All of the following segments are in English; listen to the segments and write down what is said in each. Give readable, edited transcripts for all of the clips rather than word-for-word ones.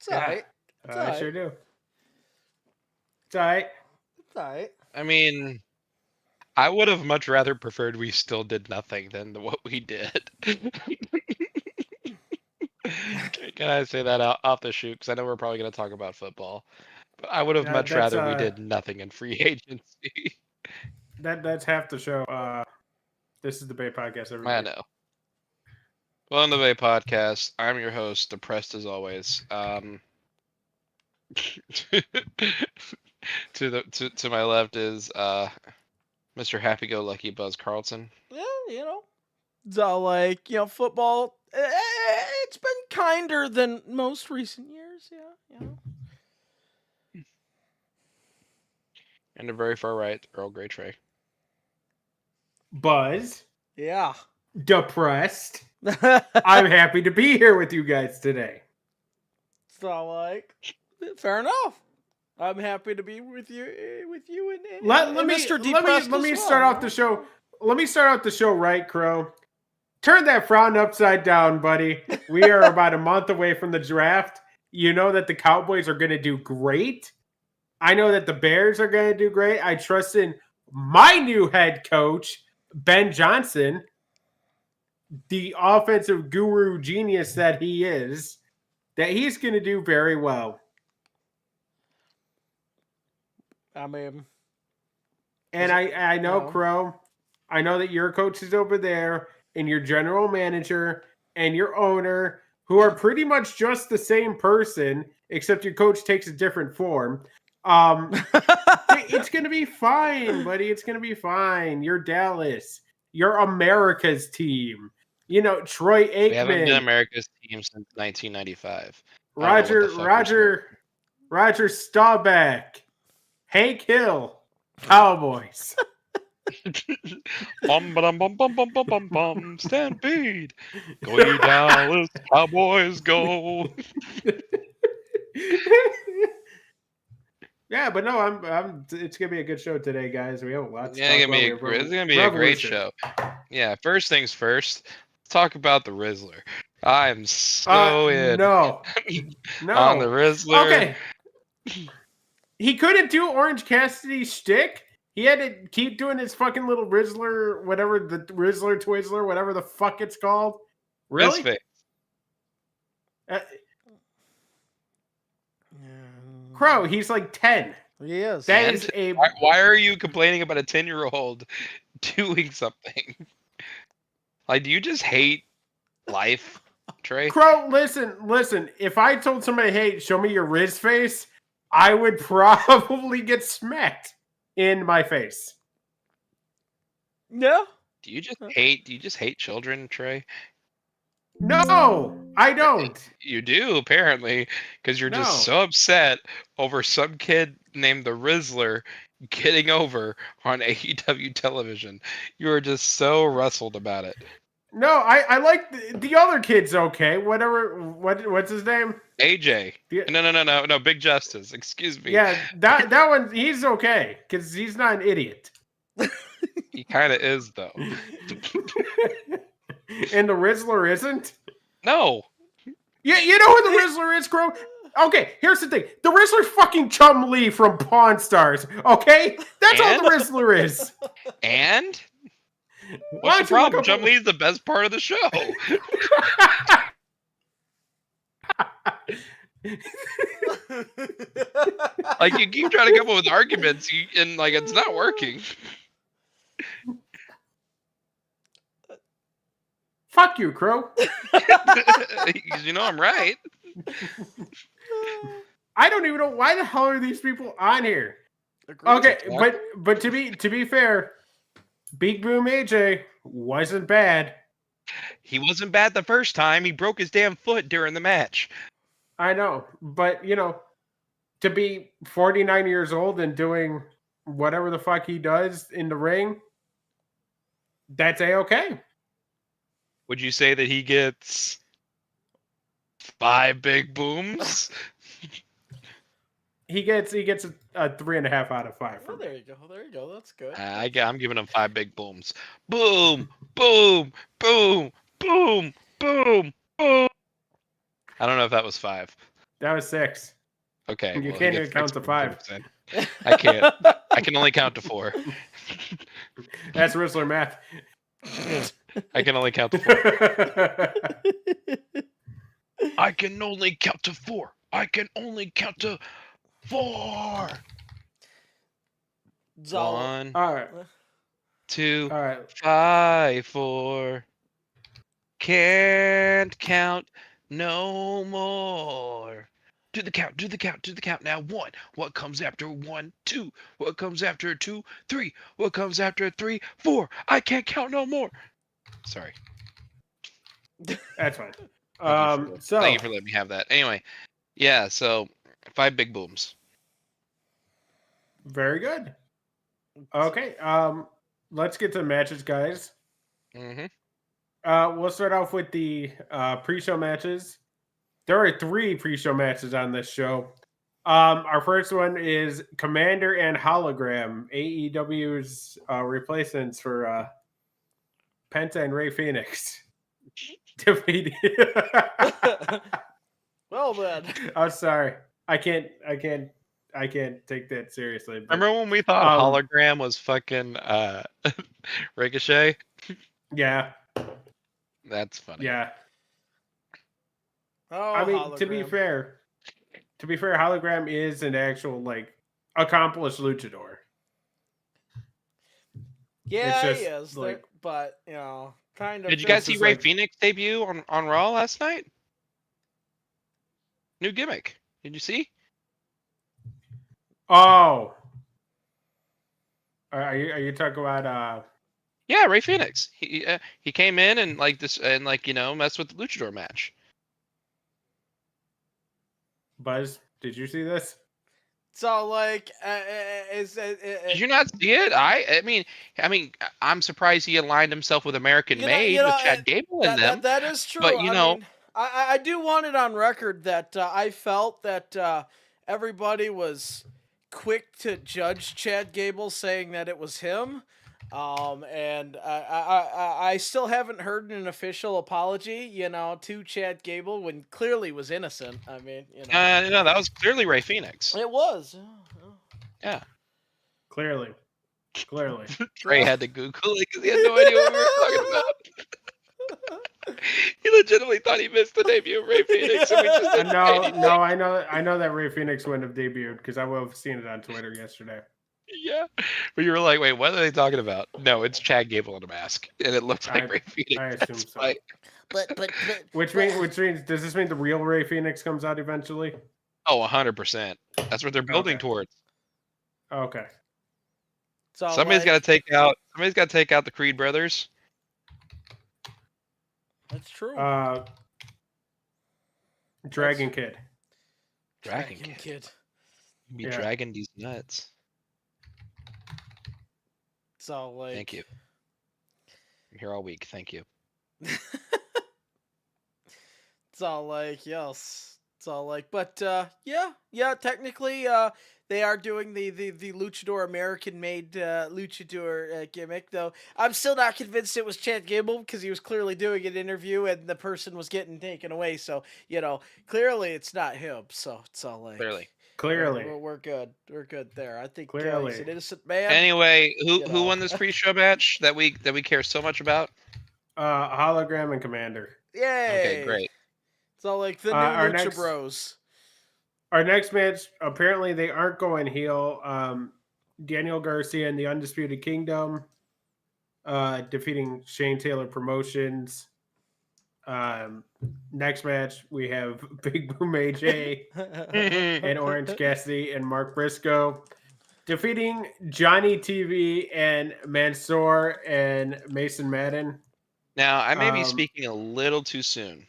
It's alright. It's I alright. sure do. It's alright. It's alright. I mean, I would have much rather preferred we still did nothing than what we did. Can I say that off the shoot? Because I know we're probably going to talk about football. But I would have much That's rather we did nothing in free agency. that's half the show. This is the Bay Podcast, I everybody. know. Well, on the Bay Podcast, I'm your host, depressed as always. To my left is Mr. Happy-Go-Lucky Buzz Carlton. Yeah, it's all like, football. It's been kinder than most recent years. Yeah. And the very far right, Earl Grey Trey. Buzz, Yeah. depressed. I'm happy to be here with you guys today. It's all like, fair enough. I'm happy to be with you and Mr. Depressed. Let me start off the show. Let me start out the show right, Crow. Turn that frown upside down, buddy. We are about a month away from the draft. You know that the Cowboys are going to do great. I know that the Bears are going to do great. I trust in my new head coach, Ben Johnson, the offensive guru genius that he is, that he's going to do very well. I mean, and I know, no. Crow, I know that your coach is over there and your general manager and your owner, who are pretty much just the same person, except your coach takes a different form. It's going to be fine, buddy. It's going to be fine. You're Dallas. You're America's team. Troy Aikman. We haven't been America's team since 1995. Roger Staubach. Hank Hill. Cowboys. Bum bum bum bum bum bum bum bum. Stampede. Go you Dallas Cowboys go. Yeah, but no, I'm. It's gonna be a good show today, guys. We have lots. Yeah, it's gonna be a great show. Yeah, first things first. Let's talk about the Rizzler. I'm so in. No. On the Rizzler. Okay. He couldn't do Orange Cassidy's shtick. He had to keep doing his fucking little Rizzler, whatever the Rizzler Twizzler, whatever the fuck it's called. Really? Crow, he's like 10. He is. That is a. Why are you complaining about a 10-year-old doing something? Like, do you just hate life, Trey? Crow, listen. If I told somebody, hey, show me your Riz face, I would probably get smacked in my face. Yeah. Do you just hate children, Trey? No, I don't. You do, apparently, because you're just so upset over some kid named the Rizzler getting over on AEW television. You are just so rustled about it. No, I like the other kid's okay. What's his name? AJ. No, Big Justice. Excuse me. Yeah, that one, he's okay, because he's not an idiot. He kind of is, though. And the Rizzler isn't? No. Yeah, you know who the Rizzler is, Crow? Okay, here's the thing. The Rizzler's fucking Chum Lee from Pawn Stars, okay? That's all the Rizzler is. And? What's the problem? Chum Lee's the best part of the show. Like, you keep trying to come up with arguments, and like it's not working. Fuck you, Crow. You know I'm right. I don't even know why the hell are these people on here. Okay, but to be fair, Big Boom AJ wasn't bad. He wasn't bad the first time. He broke his damn foot during the match. I know, but to be 49 years old and doing whatever the fuck he does in the ring, that's a-okay. Would you say that he gets 5 big booms? He gets a 3.5 out of 5. Oh, there you go. That's good. I'm giving him 5 big booms. Boom, boom, boom, boom, boom, boom. I don't know if that was 5. That was 6. Okay. You well, he can't gets even count to 5. 6%. I can't. I can only count to 4. That's Rizzler math. I can only count to 4. I can only count to 4. I can only count to 4. So, 1, All right. 2, All right. 5, 4. Can't count no more. Do the count, do the count, do the count. Now 1. What comes after 1? 2. What comes after 2? 3. What comes after 3? 4. I can't count no more. Sorry. That's fine. Thank you for letting me have that. Anyway, yeah, so 5 big booms. Very good. Okay. Let's get to the matches, guys. Mm-hmm. We'll start off with the pre-show matches. There are 3 pre-show matches on this show. Our first one is Commander and Hologram, AEW's replacements for Penta and Ray Phoenix. Defeated. well then. I'm sorry. I can't take that seriously. But, Remember when we thought Hologram was fucking Ricochet? Yeah. That's funny. Yeah. Oh, I mean, Hologram. to be fair, Hologram is an actual accomplished luchador. Yeah, just, he is. But kind of. Did you guys see Ray Phoenix debut on Raw last night? New gimmick. Did you see? Oh. Are you talking about Yeah, Ray Phoenix. He came in and messed with the luchador match. Buzz? Did you see this? So did you not see it? I mean, I'm surprised he aligned himself with American Made with Chad Gable in them. That is true. But I do want it on record that I felt that everybody was quick to judge Chad Gable, saying that it was him. And I still haven't heard an official apology, to Chad Gable when clearly was innocent. I mean, no, that was clearly Ray Phoenix. It was. Yeah. Clearly. Trey had to Google it because he had no idea what we were talking about. He legitimately thought he missed the debut of Ray Phoenix. And we just no, I know that Ray Phoenix wouldn't have debuted because I would have seen it on Twitter yesterday. Yeah, but you were like, wait, what are they talking about? No, it's Chad Gable in a mask, and it looks like Ray Phoenix. I assume so. But which means does this mean the real Ray Phoenix comes out eventually? Oh, 100%. That's what they're building towards. Okay. So somebody's got to take out the Creed brothers. That's true. Dragon Kid. Dragon Kid. You be dragging these nuts. So thank you. I'm here all week. Thank you. It's all yes. It's all but yeah. Technically, they are doing the luchador American made luchador gimmick. Though I'm still not convinced it was Chad Gable because he was clearly doing an interview and the person was getting taken away. So clearly it's not him. So it's all Clearly, we're good. We're good there. I think clearly he's an innocent man. Anyway, who won this pre-show match that we care so much about? Hologram and Commander. Yay! Okay, great. It's all the new Lucha Bros. Our next match, apparently they aren't going heel. Daniel Garcia and the Undisputed Kingdom defeating Shane Taylor Promotions. Next match, we have Big Boom AJ and Orange Cassidy and Mark Briscoe defeating Johnny TV and Mansoor and Mason Madden. Now, I may be speaking a little too soon.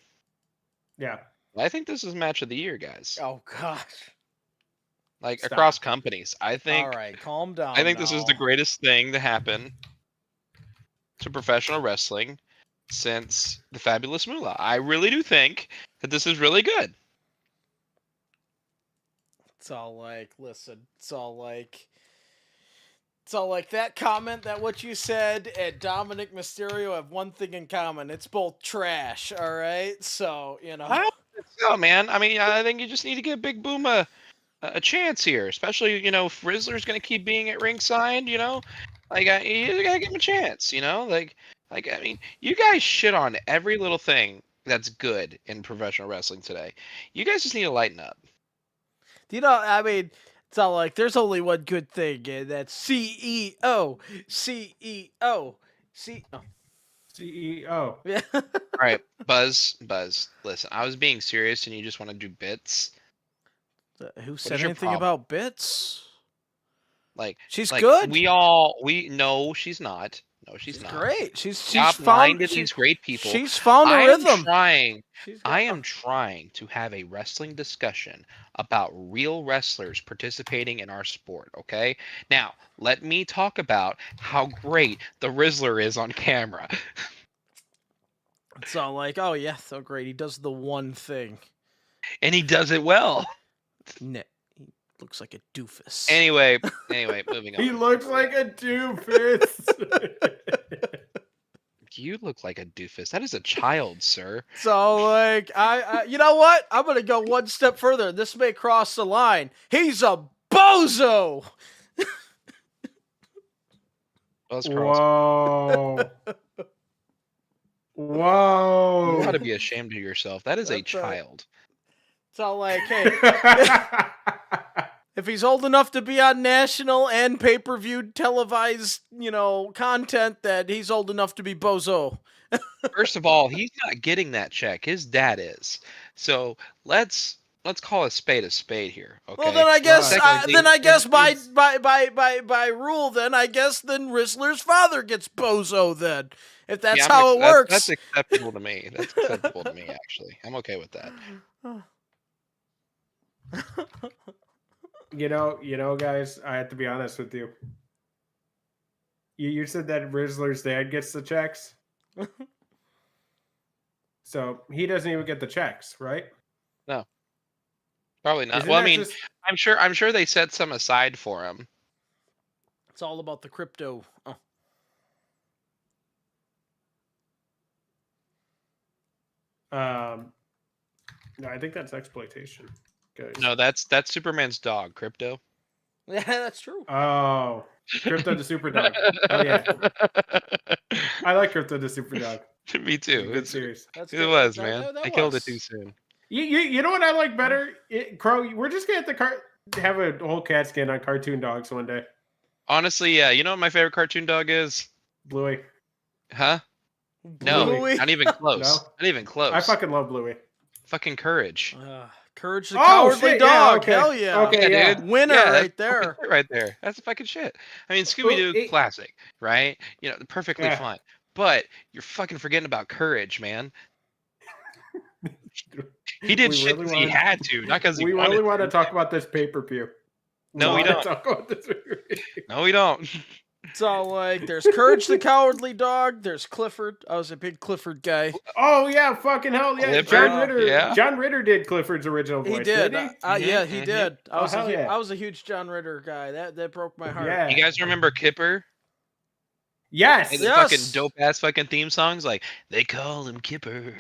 Yeah. I think this is match of the year, guys. Oh, gosh. Stop. Across companies. I think. All right, calm down. I think this is the greatest thing to happen to professional wrestling since the Fabulous Moolah. I really do think that this is really good. It's all listen, it's all that comment that what you said and Dominic Mysterio have one thing in common. It's both trash, all right? So, How is so, man. I mean, I think you just need to give Big Boom a chance here, especially if Rizzler's going to keep being at ringside. Like you gotta give him a chance. I mean, you guys shit on every little thing that's good in professional wrestling today. You guys just need to lighten up. I mean, it's not like there's only one good thing, and that's CEO. CEO. CEO. Yeah. All right, Buzz. Listen, I was being serious, and you just want to do bits. Who said is your anything problem? about bits? Like She's like, good. No, she's not. No, she's not. Great. She's Stop found lying to these great people. She's found a rhythm. I am trying to have a wrestling discussion about real wrestlers participating in our sport, okay? Now, let me talk about how great the Rizzler is on camera. It's all like, oh yeah, so great. He does the one thing. And he does it well. He looks like a doofus. Anyway, moving on. He looks like a doofus. You look like a doofus. That is a child, sir. So, like, you know what? I'm gonna go one step further. This may cross the line. He's a bozo. Whoa. Whoa. You ought to be ashamed of yourself. That is a That's child. It's all like, hey, if he's old enough to be on national and pay-per-view televised, content, that he's old enough to be bozo. First of all, he's not getting that check. His dad is. So let's call a spade here. Okay. Well, then I guess, Secondly, by rule, then Rizzler's father gets bozo. Then, if that's how it works, that's acceptable to me. That's acceptable to me. Actually, I'm okay with that. Guys, I have to be honest with you. You said that Rizzler's dad gets the checks. So he doesn't even get the checks, right? No, probably not. Isn't Well, I that mean, just- I'm sure they set some aside for him. it's all about the crypto. Oh. No, I think that's exploitation. Guys. No, that's Superman's dog, Crypto. Yeah, that's true. Oh, Crypto the Super Dog. Oh yeah, I like Crypto the Super Dog. Me too. Good series. That's It good. was, That- man. that I killed it was. too soon. You know what I like better, Crow? We're just gonna have to have a whole cat skin on cartoon dogs one day. Honestly, yeah. You know what my favorite cartoon dog is? Bluey. Huh? No, Bluey? not even close. No? Not even close. I fucking love Bluey. Fucking Courage. Courage the Oh, Cowardly shit, yeah, Dog. okay. Hell yeah. Okay, yeah. Winner Yeah, right that's there. fucking shit right there. That's fucking shit. I mean, Scooby Doo it- classic, right? Perfectly Yeah. fine. But you're fucking forgetting about Courage, man. He did We shit really because he wanna- had to, not because he We wanted really want to to. talk about this pay-per-view. No, we wanna don't. Talk about this pay-per-view. No, we don't. So, like, there's Courage the Cowardly Dog. There's Clifford. I was a big Clifford guy. Oh yeah, fucking hell yeah! Clifford, John Ritter. yeah. John Ritter did Clifford's original voice. He did. Didn't he? Yeah, he Mhm. did. Oh, hell yeah. I was a huge John Ritter guy. That broke my heart. Yeah. You guys remember Kipper? Yes. And the Yes. fucking dope ass fucking theme songs, like they call him Kipper,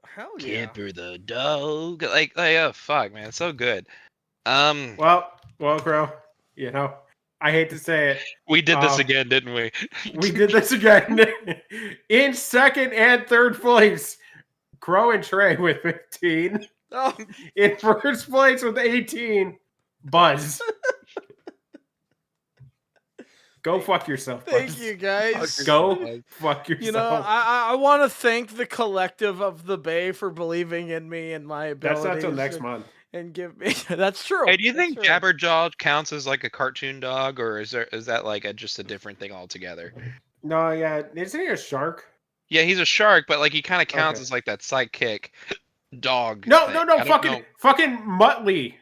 Hell yeah. Kipper the dog. Like oh fuck, man, it's so good. Well, Crow. I hate to say it. We did this um, again, didn't we? We did this again. In second and third place, Crow and Trey with 15. Oh, In first place with 18, Buzz. Go fuck yourself, Buzz. thank you guys. Go fuck yourself. I want to thank the collective of the Bay for believing in me and my abilities. That's not till next month. And give me. That's true. Hey, do you That's think true. Jabberjaw counts as like a cartoon dog, or is that like just a different thing altogether? No, yeah. Isn't he a shark? Yeah, he's a shark, but like he kind of counts Okay. as like that sidekick dog. No, thing. no, I no. don't Fucking, know. fucking Muttley.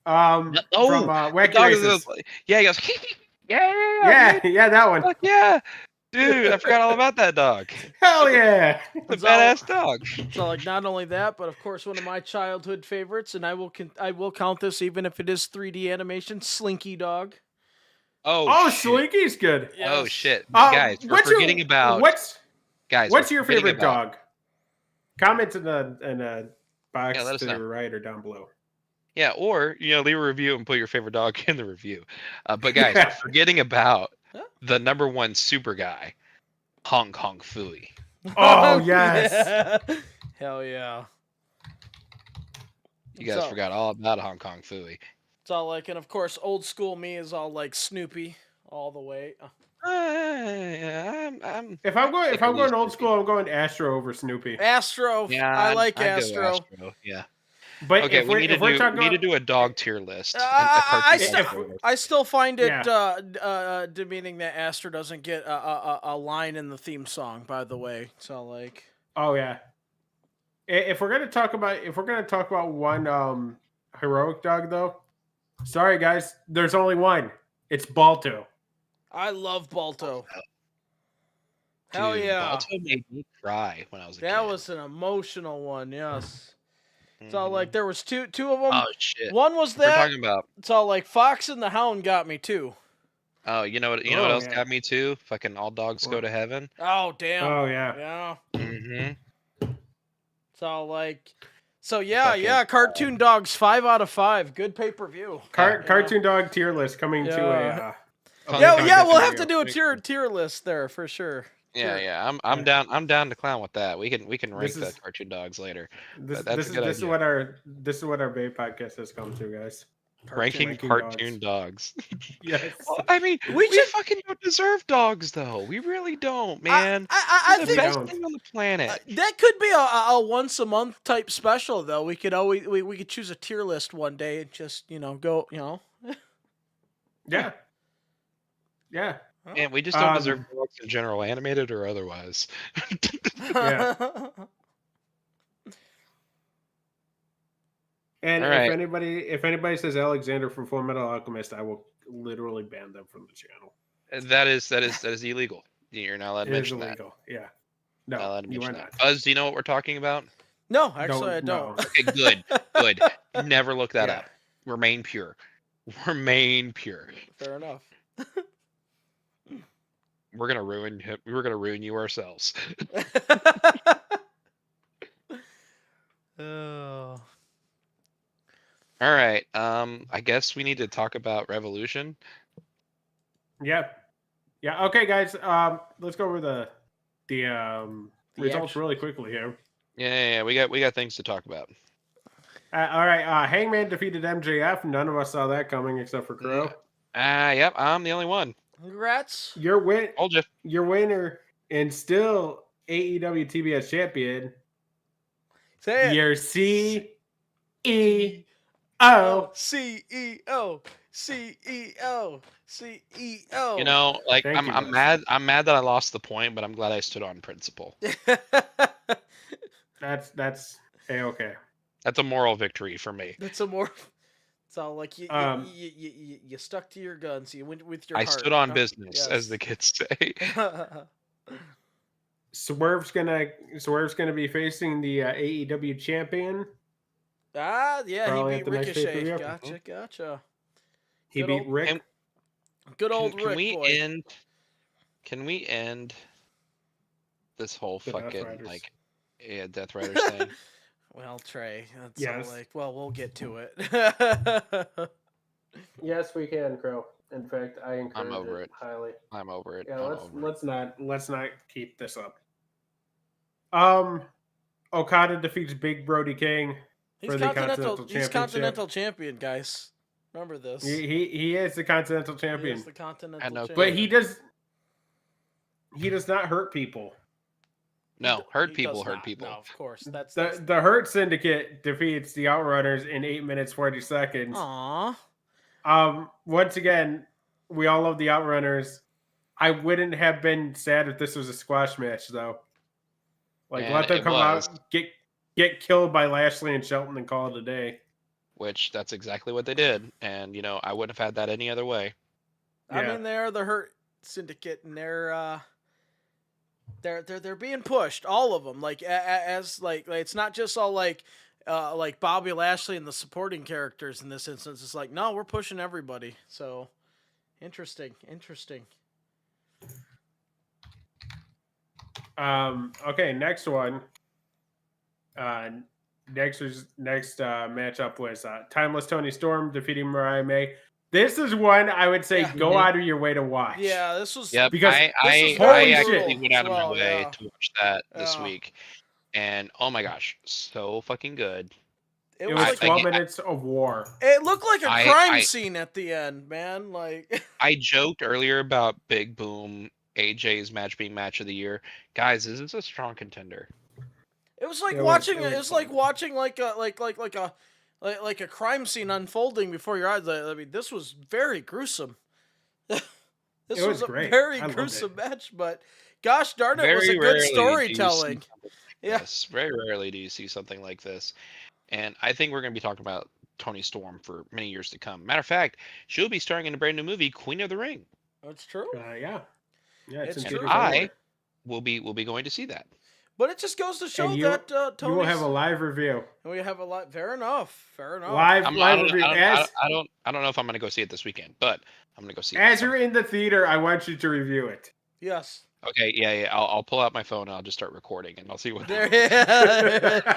From The Wacky dog is Races. yeah, he goes, yeah, Yeah, that one. fuck yeah, dude, I forgot all about that dog. Hell yeah. It's a badass dog. So, like, not only that, but of course, one of my childhood favorites, and I will count this even if it is 3D animation. Slinky Dog. Oh, shit. Slinky's good. Oh Yes. shit, guys, we're forgetting about what's guys. what's we're your forgetting favorite about- dog? Comment in the box let us to know. the right or down below. Yeah, or leave a review and put your favorite dog in the review. But guys, we're forgetting about Huh? the #1 super guy, Hong Kong Phooey. Oh, yes. Yeah. Hell yeah. You guys forgot all about Hong Kong Phooey. It's all like, and of course, old school me is all like Snoopy all the way. If I'm going Snoopy. old school, I'm going Astro over Snoopy. Astro. Yeah, I like I'd go Astro. Yeah. But Okay, if we need we're talking to about, do a dog tier list. I still find it Yeah. demeaning that Astro doesn't get a line in the theme song. By the way, so like, oh yeah, if we're gonna talk about one heroic dog though, sorry guys, there's only one. It's Balto. I love Balto. Dude, Hell yeah, Balto made me cry when I was a kid. that was an emotional one. Yes. It's all Mhm. like there was two of them. Oh shit. One was We're that. talking about. It's all like Fox and the Hound got me too. Oh, you know what Oh, else yeah. got me too? Fucking All Dogs Go to Heaven. Oh damn. Oh yeah. Yeah. Mm-hmm. It's all like, so yeah, Fucking- yeah. Cartoon Dogs 5 out of 5. Good pay per view. Cartoon dog tier list coming to Yeah. a Yeah, podcast yeah. We'll have to video. do a tier list there for sure. Yeah, Sure. yeah. I'm down to clown with that. We can rank This the is- cartoon dogs later. This That's a good is idea. what our Bay podcast has come to, guys. Ranking ranking cartoon dogs. Yes. Well, I mean, We we should- fucking don't deserve dogs though. We really don't, man. I They're think- the best don't. thing on the planet. that could be a once a month type special though. We could always we could choose a tier list one day and just go Yeah. Yeah. Man, we just don't Um, deserve dogs in general, animated or otherwise. Yeah. And All right. if anybody says Alexander from Full Metal Alchemist, I will literally ban them from the channel. That is illegal. You're not allowed to It is mention that. illegal. Yeah. Not allowed No, to you are mention not. that. Buzz, do you know what we're talking about? No, actually I No. don't. Okay, good, good. Never look that Yeah. up. Remain pure. Remain pure. Fair enough. We're gonna ruin him. We were gonna ruin you ourselves. Oh. All right. I guess we need to talk about Revolution. Yeah. Yeah. Okay, guys. Let's go over the results action. really quickly here. Yeah. We got things to talk about. All right. Hangman defeated MJF. None of us saw that coming except for Crow. Yep. I'm the only one. Congrats. Your Told you. your winner, and still AEW TBS champion. Say it. Your CEO. CEO. CEO. CEO. You know, like Thank I'm you, I'm guys. mad. I'm mad that I lost the point, but I'm glad I stood on principle. That's okay. That's a moral victory for me. That's a more. It's all like you stuck to your guns. You went with your I heart. stood on huh? business, as the kids say. Swerve's gonna be facing the AEW champion. Yeah, Probably he at beat the next Ricochet. pay-per-view. Gotcha. He Good beat old- Rick. And- Good old Can Rick we boy. end? Can we end this whole The Death fucking Riders. Death Riders thing? Well, Trey, that's Yes. all like. Well, we'll get to it. Yes, we can, Crow. In fact, I encourage over it. highly. I'm over it. Yeah, I'm over it. let's not keep this up. Okada defeats Big Brody King. He's For the continental. Continental He's Championship. continental champion, guys. Remember this. He is the Continental He champion, is the continental I know, champion. but he does not hurt people. No, hurt He people does hurt not. people. No, of course. That's The Hurt Syndicate defeats the Outrunners in 8 minutes 40 seconds. Aw. Once again, we all love the Outrunners. I wouldn't have been sad if this was a squash match, though. Like, And let them it come was. out, get killed by Lashley and Shelton, and call it a day. Which that's exactly what they did, and I wouldn't have had that any other way. I Yeah. mean, they're the Hurt Syndicate, and they're being pushed, all of them. Like as like it's not just all like Bobby Lashley and the supporting characters in this instance. It's like no, we're pushing everybody. So interesting. Okay, next one. next matchup was Timeless Tony Storm defeating Mariah May. This is one I would say go out of your way to watch. Yeah, this was Yep, because I holy actually shit. went out of my Well, way yeah. to watch that this Yeah. week, and oh my gosh, so fucking good. It It was was like 12 minutes of war. it looked like a I- crime I- scene at the end, man. Like I joked earlier about Big Boom AJ's match being match of the year. Guys, this is a strong contender. it was like It was- watching it it was was like fun. watching like a crime scene unfolding before your eyes. I mean, this was very gruesome. This It was a great. very I loved gruesome match, but gosh darn it, it was Very a good rarely do you see storytelling. something like Yeah. this. Very rarely do you see something like this. And I think we're going to be talking about Tony Storm for many years to come. Matter of fact, she'll be starring in a brand new movie, Queen of the Ring. That's true. Yeah. Yeah, It's in true. theaters I- everywhere. We'll be going to see that. But it just goes to show And you- that You will Tony's have a live review. we have a lot. Fair enough. Fair enough. Live I review. don't know if I'm going to go see it this weekend, but I'm going to go see As it. you're in the theater, I want you to review it. Yes. Okay, yeah. I'll pull out my phone and I'll just start recording and I'll see what. There. Yeah.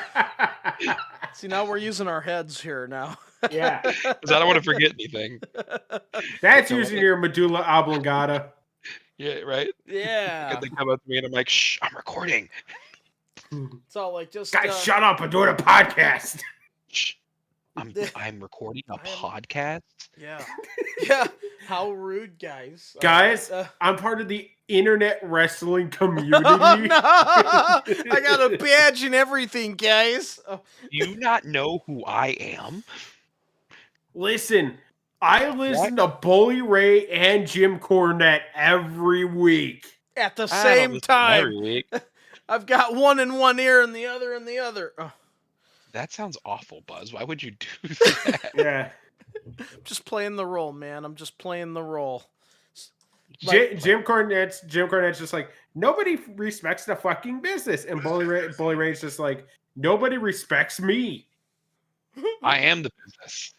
See, now we're using our heads here now. Because I don't want to forget anything. That's using your medulla oblongata. Yeah, right. Yeah. And they come up to me and I'm like, "Shh, I'm recording." It's all like just Guys, shut up and doing a podcast. Shh, I'm recording a I am- podcast. Yeah. Yeah. How rude, guys. Guys, I'm part of the internet wrestling community. Oh, no! I got a badge and everything, guys. Oh, Do you not know who I am? Listen, I listen to Bully Ray and Jim Cornette every week. at the I don't same listen time. every week. I've got one in one ear and the other in the other. Oh, That sounds awful, Buzz. Why would you do that? Yeah. I'm just playing the role, man. I'm just playing the role. Jim Cornette's just like, nobody respects the fucking business. And Bully Ray's just like, nobody respects me. I am the business.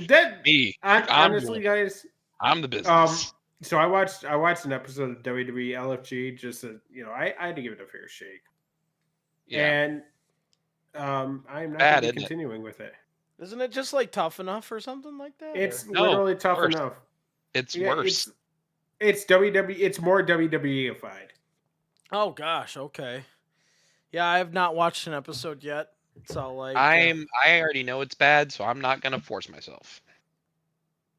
That, Me. honestly, guys, I'm the business. so I watched an episode of WWE LFG just to, I had to give it a fair shake. Yeah. And I'm not Bad, going to isn't be it? continuing with it. Isn't it just like Tough Enough or something like that? It's No, literally tough worse. enough. It's Yeah, worse. It's WWE. It's more WWEified. Oh gosh, okay. Yeah, I have not watched an episode yet. So like I already know it's bad, so I'm not gonna force myself.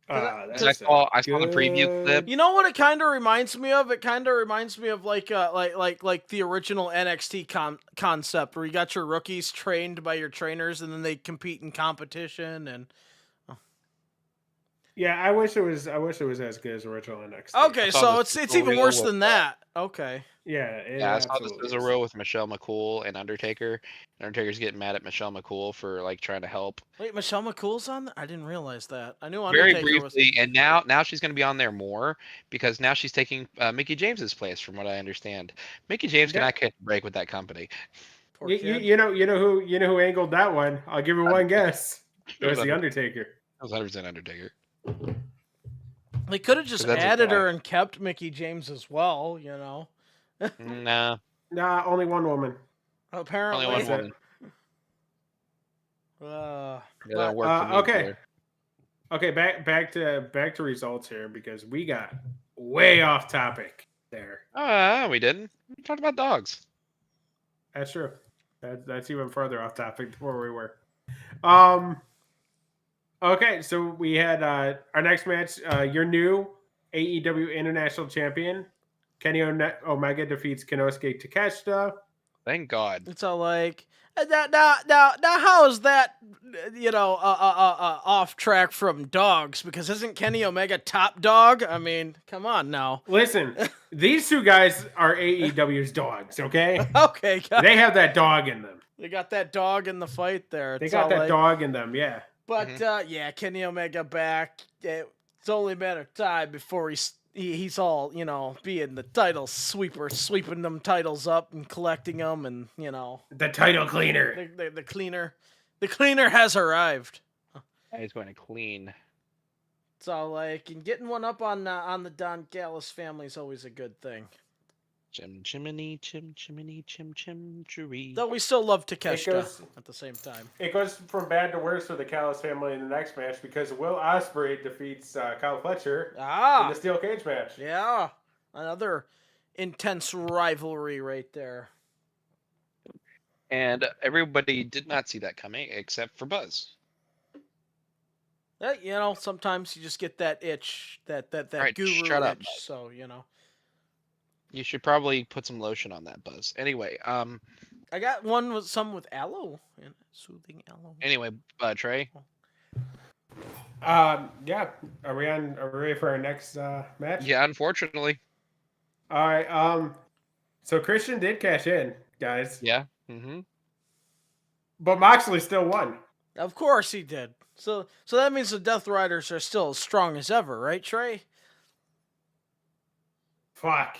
That's I saw the preview good. clip. You know what it kind of reminds me of? It kind of reminds me of like the original NXT concept where you got your rookies trained by your trainers and then they compete in competition and Yeah, I wish it was as good as original NXT. okay, I saw so this it's even reel worse with, than that. Okay. Yeah, Yeah, I saw this absolutely as a is. reel with Michelle McCool and Undertaker. And Undertaker's getting mad at Michelle McCool for like trying to help Wait, Michelle McCool's on there? I didn't realize that. I knew very Undertaker was. briefly, and now she's gonna be on there more because now she's taking Mickey James's place, from what I understand. Mickey James Yeah. cannot catch a break with that company. Poor You, kid. you know who angled that one? I'll give you one guess. It was the Undertaker. That was 100% Undertaker. They could have just 'Cause that's his added guy. her and kept Mickey James as well, you know. Nah, Nah, only one woman. Apparently. only one That's it. woman. Uh, Yeah, that but- worked for me okay. there. Okay, back to results here because we got way off topic there. We didn't. We talked about dogs. That's true. That's even further off topic than where we were. Okay, so we had our next match. Your new AEW International Champion, Kenny Omega defeats Konosuke Takeshita. Thank God. it's all like now how is that off track from dogs? Because isn't Kenny Omega top dog? I mean, come on now. Listen, these two guys are AEW's dogs. Okay, Okay, guys. they have that dog in them. They got that dog in the fight there. They It's got all that like- dog in them. Yeah. But yeah, Kenny Omega back. It's only a matter of time before he's all being the title sweeper, sweeping them titles up and collecting them, and The title cleaner. the cleaner has arrived. He's going to clean. It's all like and getting one up on the Don Callis family is always a good thing. Chim chimney, chim chimney, chim chim chiree. Though we still love Takeshita goes- at the same time. It goes from bad to worse for the Callis family in the next match because Will Ospreay defeats Kyle Fletcher in Ah, the steel cage match. yeah, another intense rivalry right there. And everybody did not see that coming except for Buzz. You know, sometimes you just get that itch, that Alright, guru shut up, itch. Buzz. So you know, You should probably put some lotion on that, Buzz. Anyway, I got one with some with aloe and soothing aloe. Trey. Yeah. Are we ready for our next match? Yeah, unfortunately. All right. So Christian did cash in, guys. Yeah. Mm-hmm. But Moxley still won. Of course he did. So that means the Death Riders are still as strong as ever, right, Trey? Fuck.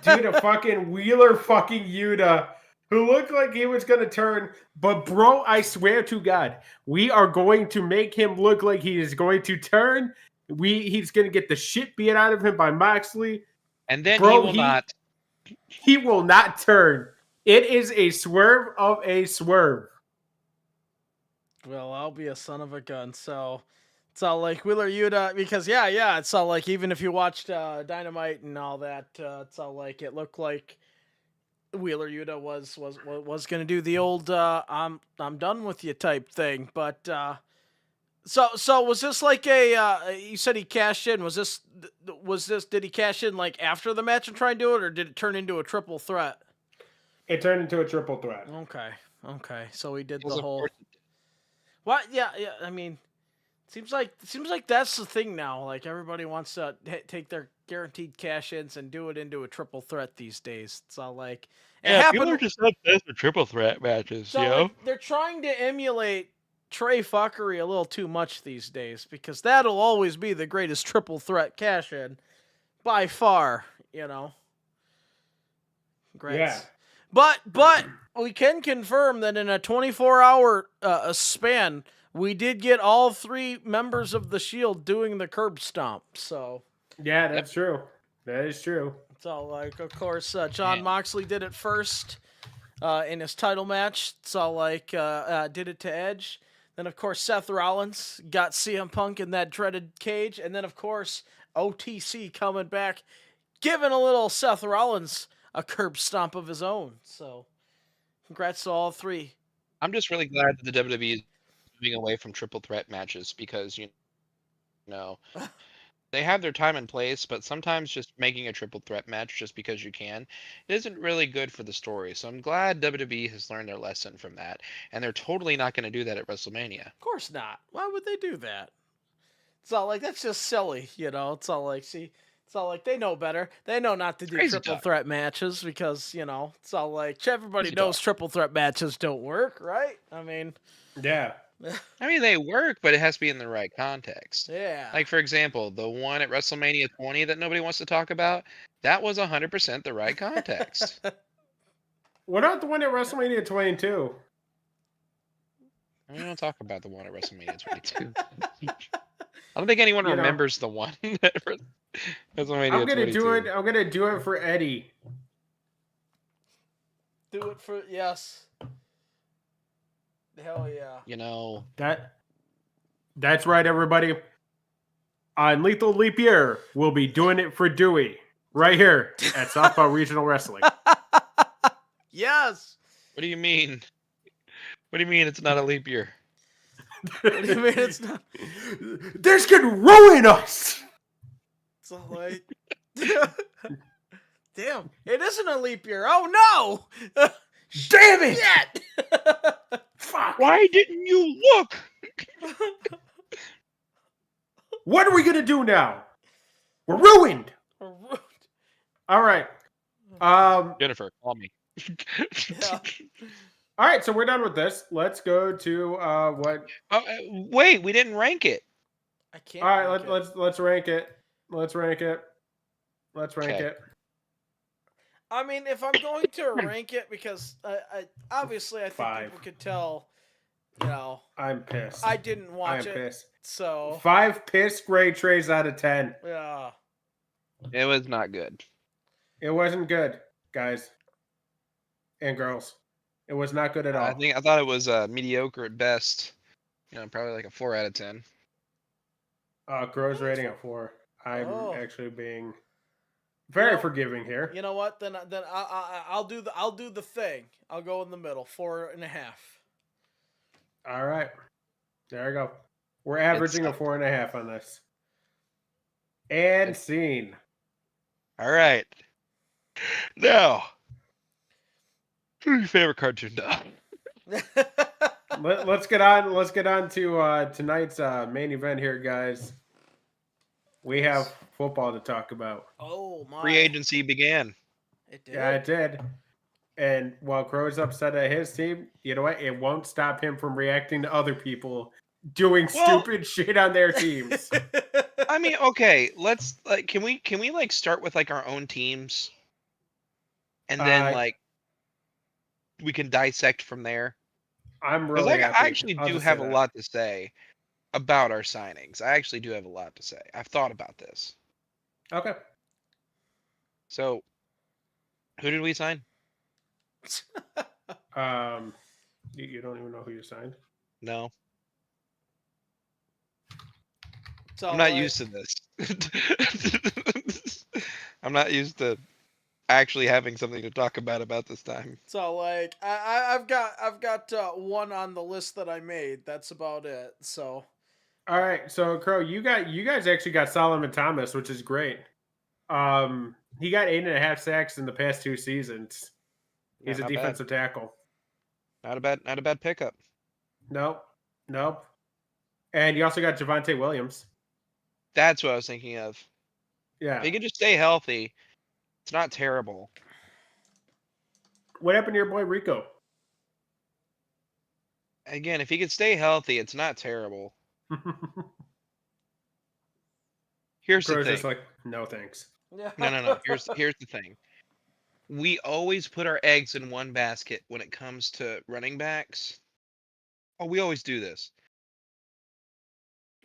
Dude, a fucking Wheeler fucking Yuta who looked like he was going to turn. But, bro, I swear to God, we are going to make him look like he is going to turn. He's going to get the shit beat out of him by Moxley. And then Bro, he will not. He will not turn. It is a swerve of a swerve. Well, I'll be a son of a gun. So it's all like Wheeler Yuta because yeah, it's all like even if you watched Dynamite and all that, it's all like it looked like Wheeler Yuta was gonna do the old I'm done with you type thing. But so was this like a you said he cashed in? Was this did he cash in like after the match and try and do it, or did it turn into a triple threat? It turned into a triple threat. Okay. So he did Well, the of whole. course What? Yeah. I mean, seems like that's the thing now. Like everybody wants to take their guaranteed cash ins and do it into a triple threat these days. It's all like it people are happened. just obsessed with triple threat matches, So like, they're trying to emulate Trey fuckery a little too much these days because that'll always be the greatest triple threat cash in by far. You know. Great. Yeah. But we can confirm that in a 24-hour span, we did get all three members of the Shield doing the curb stomp. So Yeah, that's true. That is true. it's all like, of course, John Yeah. Moxley did it first in his title match. It's all like did it to Edge. Then of course Seth Rollins got CM Punk in that dreaded cage, and then of course OTC coming back, giving a little Seth Rollins a curb stomp of his own. So congrats to all three. I'm just really glad that the WWE is moving away from triple threat matches because you know they have their time and place, but sometimes just making a triple threat match just because you can it isn't really good for the story. So I'm glad WWE has learned their lesson from that, and they're totally not going to do that at WrestleMania. Of course not. Why would they do that? It's all like that's just silly, you know. It's all like it's all like they know better. They know not to do Crazy triple talk. threat matches because you know it's all like everybody Crazy knows talk. triple threat matches don't work, right? I mean, Yeah. I mean, they work, but it has to be in the right context. yeah. Like, for example, the one at WrestleMania 20 that nobody wants to talk about, that was 100% the right context. What about the one at WrestleMania 22? We don't talk about the one at WrestleMania 22. I don't think anyone You know. remembers the one at WrestleMania I'm gonna 22. do it. I'm gonna do it for Eddie. Do it for yes. Hell yeah. You know, That's right, everybody. On Lethal Leap Year, we'll be doing it for Dewey right here at Southpaw Regional Wrestling. Yes. what do you mean? What do you mean it's not a leap year? What do you mean it's not? This could ruin us. It's all like. Damn! It isn't a leap year. Oh no! Damn it! Shit! Fuck. Why didn't you look? What are we gonna do now? We're ruined. All right. Jennifer, call me. Yeah. All right. So we're done with this. Let's go to what? Oh, wait, we didn't rank it. I can't. All right. rank it. Let's rank it. Let's rank it. Let's rank Okay. it. I mean, if I'm going to rank it, because I obviously I think 5. people could tell, you know, I'm pissed. I didn't I'm watch it, pissed. so 5 pissed gray trays out of 10. yeah. It was not good. It wasn't good, guys and girls. It was not good at all. I thought it was mediocre at best. Probably like a 4 out of 10. Crow's rating at 4. I'm Oh, actually being you very know, forgiving here. you know what? Then I'll do the thing. I'll go in the middle, 4.5. All right. There we go. We're It averaging a sucked. 4.5 on this. And It- scene. All right. Now, who's your favorite cartoon dog? Let's get on. Let's get on to tonight's main event here, guys. We have football to talk about. Oh my! Free agency began. It did. Yeah, it did. And while Crow's upset at his team, you know what? It won't stop him from reacting to other people doing Well- stupid shit on their teams. I mean, okay, let's can we like start with like our own teams, and then like we can dissect from there. I'm Because really I happy. actually I'll do just have say a that. lot to say about our signings. I actually do have a lot to say. I've thought about this. Okay. So, who did we sign? You don't even know who you signed. No, It's I'm all not right. used to this. I'm not used to actually having something to talk about this time. So like I've got one on the list that I made. That's about it. So All right, so Crow, you guys actually got Solomon Thomas, which is great. He got 8.5 sacks in the past 2 seasons. He's a Not defensive tackle. bad. Not a bad pickup. Nope. And you also got Javonte Williams. That's what I was thinking of. Yeah. If he could just stay healthy, it's not terrible. What happened to your boy Rico? Again, if he could stay healthy, it's not terrible. Here's the Crow's thing. just like, no thanks. No. Here's the thing. We always put our eggs in one basket when it comes to running backs. Oh, we always do this.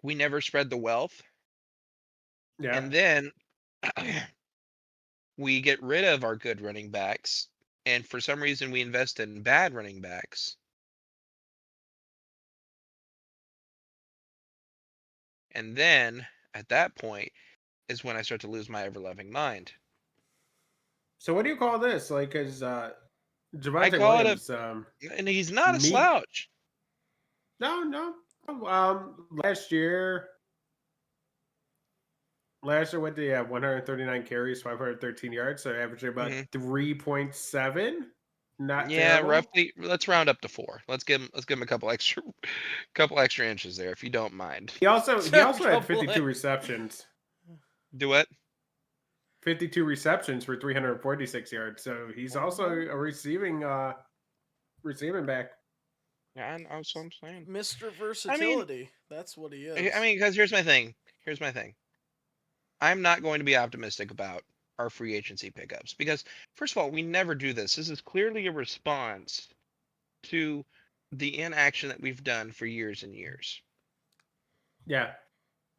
We never spread the wealth. Yeah. And then we get rid of our good running backs. And for some reason, we invest in bad running backs. And then at that point is when I start to lose my ever loving mind. So what do you call this? Like, is Javonte call it Williams? And he's not a me- slouch. No. Last year went to 139 carries, 513 yards, so averaging about 3.7. Not terrible. Roughly. Let's round up to 4. Let's give him a couple extra inches there, if you don't mind. He also had Couple 52 receptions. Do what? 52 receptions for 346 yards. So he's also a receiving back. Yeah, I was what I'm saying. Mr. Versatility. That's what he is. I mean, because here's my thing. I'm not going to be optimistic about our free agency pickups because, first of all, we never do this. This is clearly a response to the inaction that we've done for years and years. Yeah.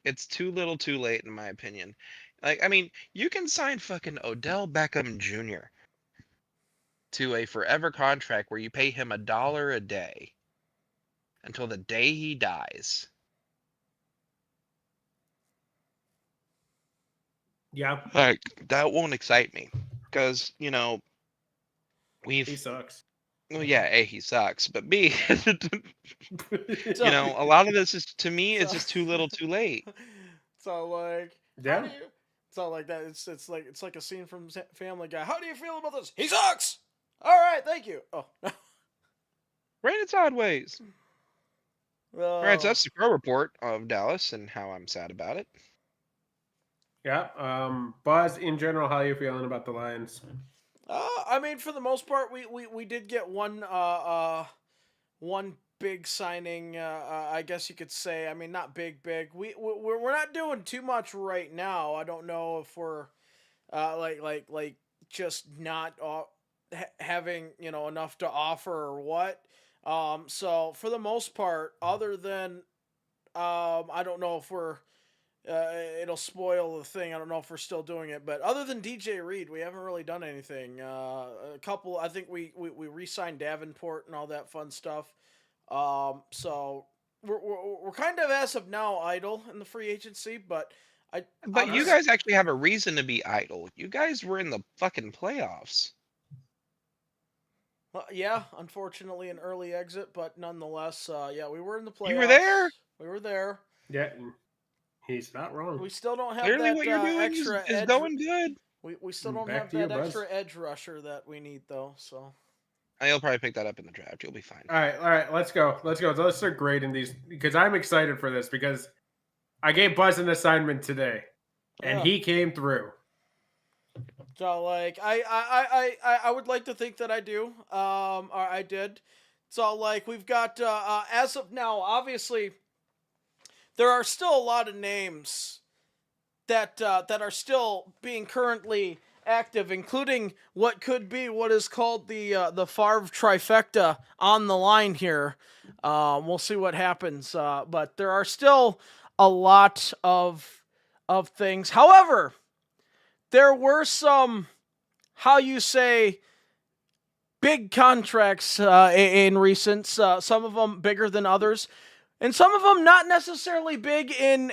It's too little too late, in my opinion. Like, I mean, you can sign fucking Odell Beckham Jr. to a forever contract where you pay him $1 a day until the day he dies. Yeah. Like, that won't excite me because, He sucks. Well, yeah, A, he sucks, but B, a lot of this is, to me, it's just too little too late. So like, Yeah. it's all like that. It's like a scene from Family Guy. How do you feel about this? He sucks. All right, thank you. Oh. Right, it's odd ways. Well, All right, so that's the Crow report of Dallas and how I'm sad about it. Yeah. Buzz, in general, how are you feeling about the Lions? I mean, for the most part, we did get one big signing. I guess you could say. I mean, not big. We're not doing too much right now. I don't know if we're like just not having enough to offer or what. So for the most part, other than I don't know if we're it'll spoil the thing. I don't know if we're still doing it, but other than DJ Reed, we haven't really done anything. A couple, I think we re-signed Davenport and all that fun stuff. So we're kind of as of now idle in the free agency, but But you guys actually have a reason to be idle. You guys were in the fucking playoffs. Yeah, unfortunately an early exit, but nonetheless, yeah, we were in the playoffs. You were there? We were there. Yeah, he's not wrong. We still don't have Clearly that what you're doing extra is edge. going good. We still don't Back have to you, that Buzz. extra edge rusher that we need though. So You'll probably pick that up in the draft. You'll be fine. All right, let's go. Let's start grading these because I'm excited for this because I gave Buzz an assignment today, and Yeah. he came through. So like I would like to think that I do. Or I did. So like we've got as of now, obviously there are still a lot of names that are still being currently active, including what could be what is called the Favre trifecta on the line here. We'll see what happens, but there are still a lot of things. However, there were some, how you say, big contracts in recent. Some of them bigger than others. And some of them not necessarily big in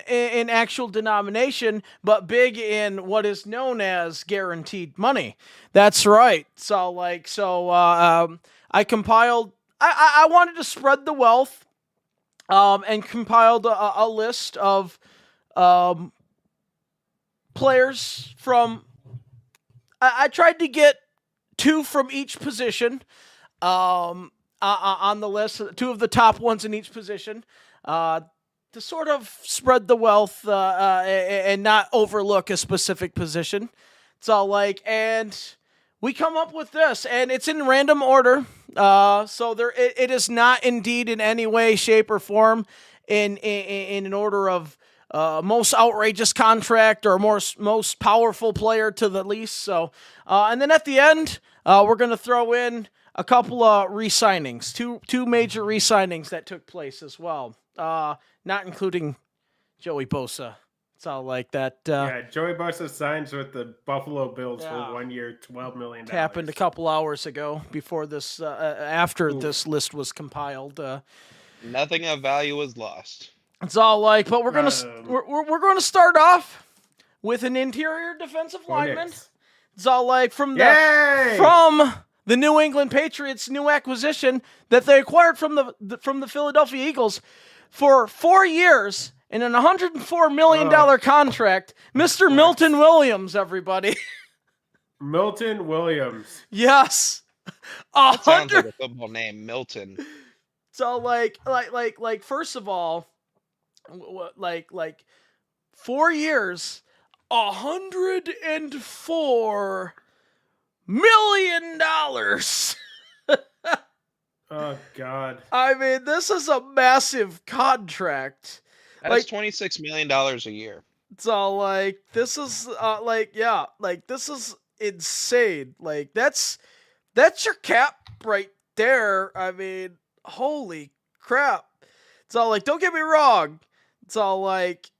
actual denomination, but big in what is known as guaranteed money. That's right. So I compiled. I wanted to spread the wealth, and compiled a list of players from. I tried to get 2 from each position. On the list, 2 of the top ones in each position, to sort of spread the wealth and not overlook a specific position. So like, and we come up with this, and it's in random order. So it is not indeed in any way, shape, or form in an order of most outrageous contract or most powerful player to the least. So, and then at the end, we're gonna throw in a couple of re-signings, two major re-signings that took place as well, not including Joey Bosa. It's all like that. Yeah, Joey Bosa signs with the Buffalo Bills Yeah. for 1 year, $12 million. Happened a couple hours ago before this, after this list was compiled. Nothing of value was lost. It's all like, but we're gonna we're going to start off with an interior defensive lineman. It's all like from the New England Patriots' new acquisition that they acquired from the Philadelphia Eagles for 4 years in an $104 million contract, Mr. Milton Williams, everybody. Milton Williams. Yes. That sounds like a football name, Milton. So like first of all, like 4 years, $104 million. Oh God! I mean, this is a massive contract. That's $26 million a year. So like, this is this is insane. Like that's your cap right there. I mean, holy crap! It's all like, don't get me wrong. It's all like,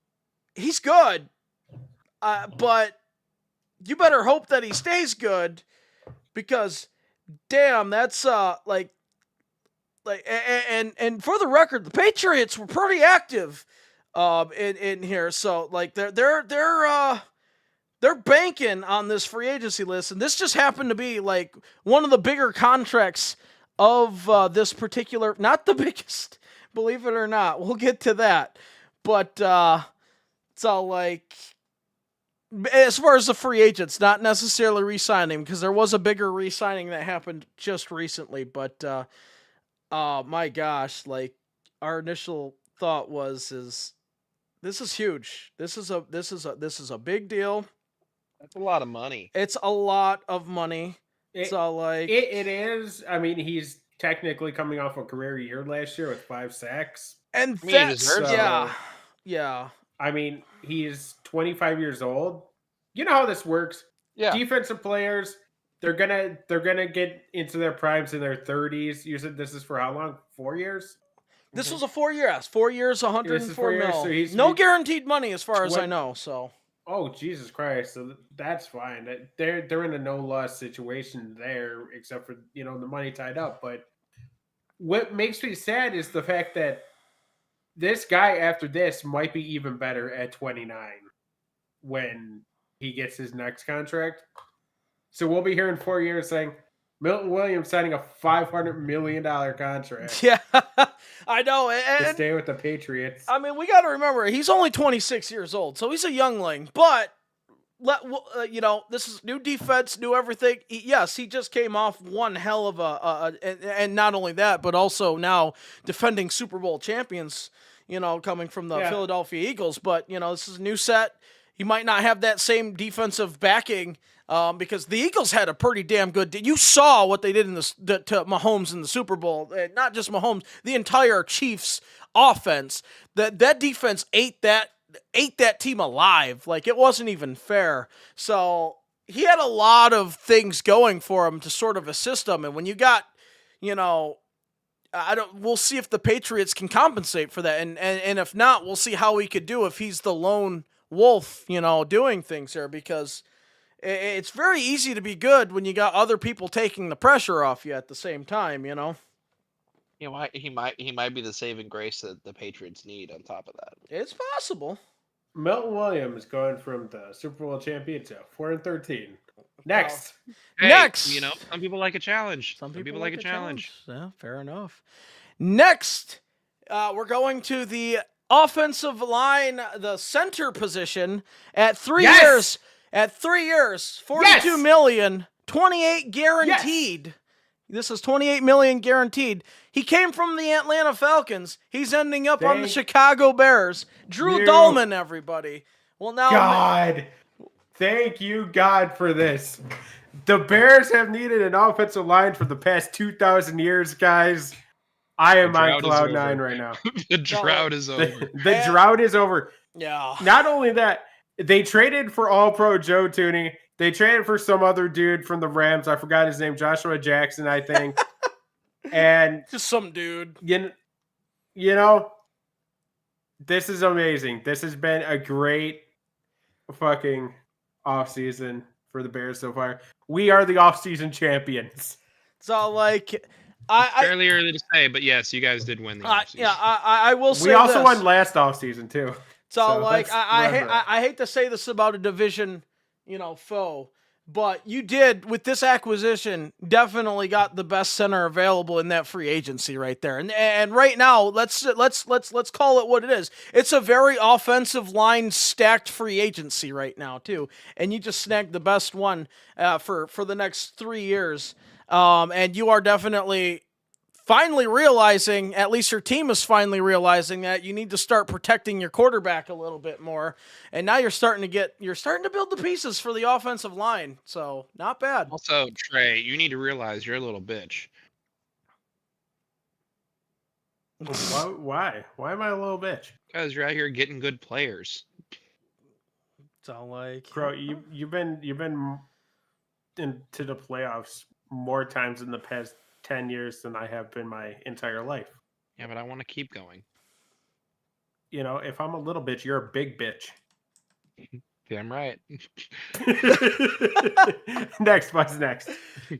he's good, but you better hope that he stays good, because damn, that's and for the record, the Patriots were pretty active in here. So like they're banking on this free agency list, and this just happened to be like one of the bigger contracts of this particular, not the biggest, believe it or not. We'll get to that. But it's all like, as far as the free agents, not necessarily re-signing, because there was a bigger re-signing that happened just recently. But my gosh, like, our initial thought is this is huge. This is a big deal. That's a lot of money. It's a lot of money. It's all like, it is. I mean, he's technically coming off a career year last year with 5 sacks. And he deserves yeah. I mean, he's 25 years old. You know how this works. Yeah. Defensive players, they're gonna get into their primes in their 30s. You said this is for how long? 4 years? This Mhm. was a 4 year. 4 years, 104 4 years, mil. so he's No made guaranteed money as far as I twen- know. So Oh Jesus Christ! So that's fine. They're in a no loss situation there, except for the money tied up. But what makes me sad is the fact that this guy after this might be even better at 29 when he gets his next contract. So we'll be here in 4 years saying Milton Williams signing a $500 million contract yeah, I know. to And stay with the Patriots. I mean, we got to remember he's only 26 years old, so he's a youngling. But this is new defense, new everything. Yes, he just came off one hell of and not only that, but also now defending Super Bowl champions. Coming from the Yeah. Philadelphia Eagles. But this is a new set. He might not have that same defensive backing because the Eagles had a pretty damn good. You saw what they did to Mahomes in the Super Bowl. Not just Mahomes, the entire Chiefs offense. That defense ate that team alive. Like, it wasn't even fair. So he had a lot of things going for him to sort of assist him. And when you got, we'll see if the Patriots can compensate for that. And if not, we'll see how he could do if he's the lone wolf, doing things here, because it's very easy to be good when you got other people taking the pressure off you at the same time, He might be the saving grace that the Patriots need on top of that. It's possible. Milton Williams going from the Super Bowl champion to 4-13. Next. Hey, Next. Some people like a challenge. Some people like a challenge. Yeah, fair enough. Next, we're going to the offensive line, the center position at 3 Yes! years. At 3 years, 42 Yes! million, 28 guaranteed. Yes! This is 28 million guaranteed. He came from the Atlanta Falcons. He's ending up on the Thank Chicago Bears. Drew you. Dahlman, everybody. Well, now God. Thank you, God, for this. The Bears have needed an offensive line for the past 2,000 years, guys. I am on drought is cloud over. 9 right now. The drought is over. The drought is over. yeah. Not only that, they traded for All-Pro Joe Tooney. They traded for some other dude from the Rams. I forgot his name, Joshua Jackson, I think. And Just some dude. you know, this is amazing. This has been a great fucking offseason for the Bears so far. We are the offseason champions. So, like, I Fairly early to say, but yes, you guys did win the offseason. yeah, I will say We also this. won last offseason too. So, like, let's I remember it. hate to say this about a division, foe, but you did, with this acquisition, definitely got the best center available in that free agency right there. And right now, let's call it what it is. It's a very offensive line stacked free agency right now too, and you just snagged the best one for the next 3 years. And you are definitely finally realizing, at least your team is finally realizing, that you need to start protecting your quarterback a little bit more. And now you're starting to build the pieces for the offensive line. So not bad. Also, Trey, you need to realize you're a little bitch. Why? Why am I a little bitch? Because you're out here getting good players. So like, Bro, you've been into the playoffs more times in the past 10 years than I have been my entire life. Yeah, but I want to keep going. If I'm a little bitch, you're a big bitch. Damn right. Next, what's next?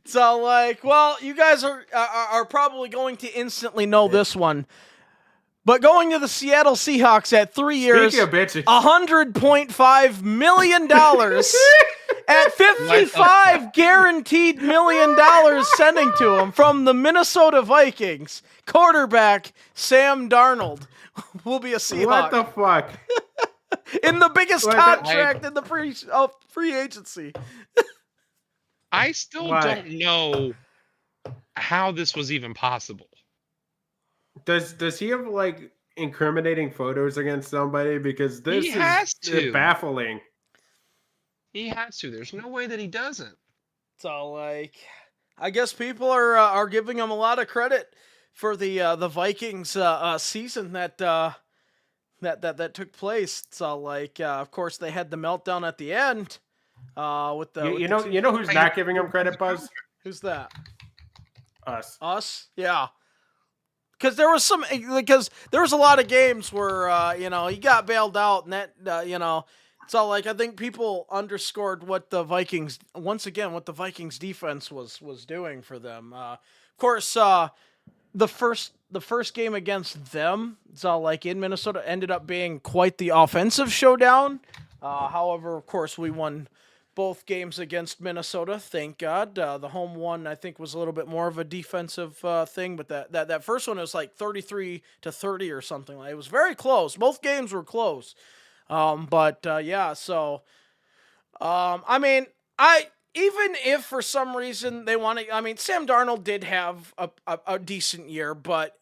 so like, well, you guys are probably going to instantly know this one. But going to the Seattle Seahawks at 3 years, Speaking of bitches, $100.5 million at 55 guaranteed $1 million sending to him from the Minnesota Vikings. Quarterback Sam Darnold will be a Seahawk what the fuck? in the biggest What the- contract in the free agency. I still Why? don't know how this was even possible. Does he have like incriminating photos against somebody? Because this He is has to. baffling. He has to. There's no way that he doesn't. So like, I guess people are giving him a lot of credit for the Vikings season that took place. So like, of course they had the meltdown at the end. With the You know who's not giving him credit, Buzz? who's that? Us. Us? Yeah. because there was a lot of games where he got bailed out, and that it's all like I think people underscored what the Vikings defense was doing for them. Of course, the first game against them, it's all like in Minnesota, ended up being quite the offensive showdown. However, of course, we won both games against Minnesota, thank God. The home one, I think, was a little bit more of a defensive thing, but that first one was like 33-30 or something. It was very close. Both games were close. So even if for some reason they want to, Sam Darnold did have a decent year, but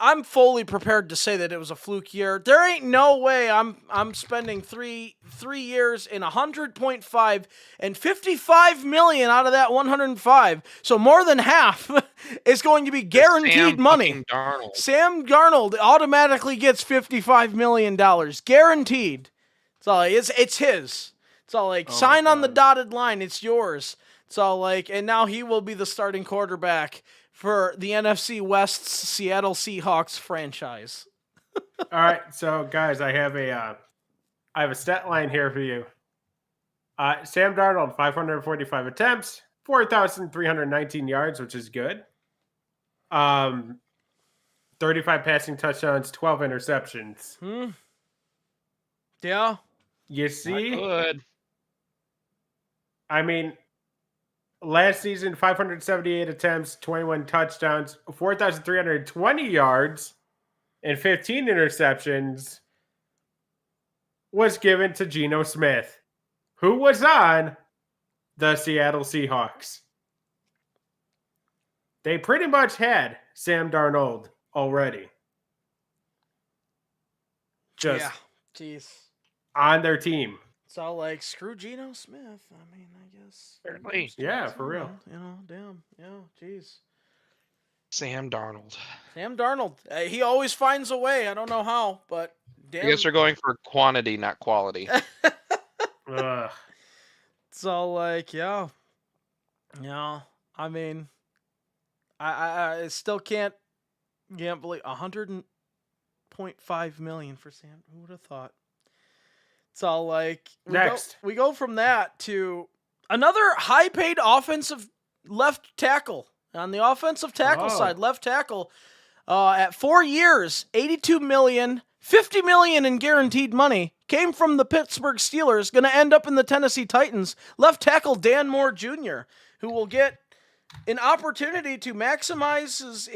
I'm fully prepared to say that it was a fluke year. There ain't no way I'm spending three years in 100.5 and 55 million out of that 105. So more than half is going to be guaranteed money. Sam Darnold automatically gets $55 million guaranteed. It's his. It's all like sign on the dotted line. It's yours. It's all like, and now he will be the starting quarterback for the NFC West's Seattle Seahawks franchise. All right, so guys, I have a stat line here for you. Sam Darnold, 545 attempts, 4,319 yards, which is good. 35 passing touchdowns, 12 interceptions. Yeah. You see? Not good. Last season, 578 attempts, 21 touchdowns, 4,320 yards, and 15 interceptions was given to Geno Smith, who was on the Seattle Seahawks. They pretty much had Sam Darnold already. Just on their team. It's all like, screw Geno Smith. I guess. Apparently. Yeah, for real. Damn. Yeah, jeez. Sam Darnold. He always finds a way. I don't know how, but damn. I guess they're going for quantity, not quality. It's all like, yeah. I still can't believe 100.5 million for Sam. Who would have thought? It's all like we go from that to another high-paid offensive left tackle on the offensive tackle side. Left tackle at 4 years, $82 million, $50 million in guaranteed money came from the Pittsburgh Steelers. Going to end up in the Tennessee Titans. Left tackle Dan Moore Jr., who will get an opportunity to maximize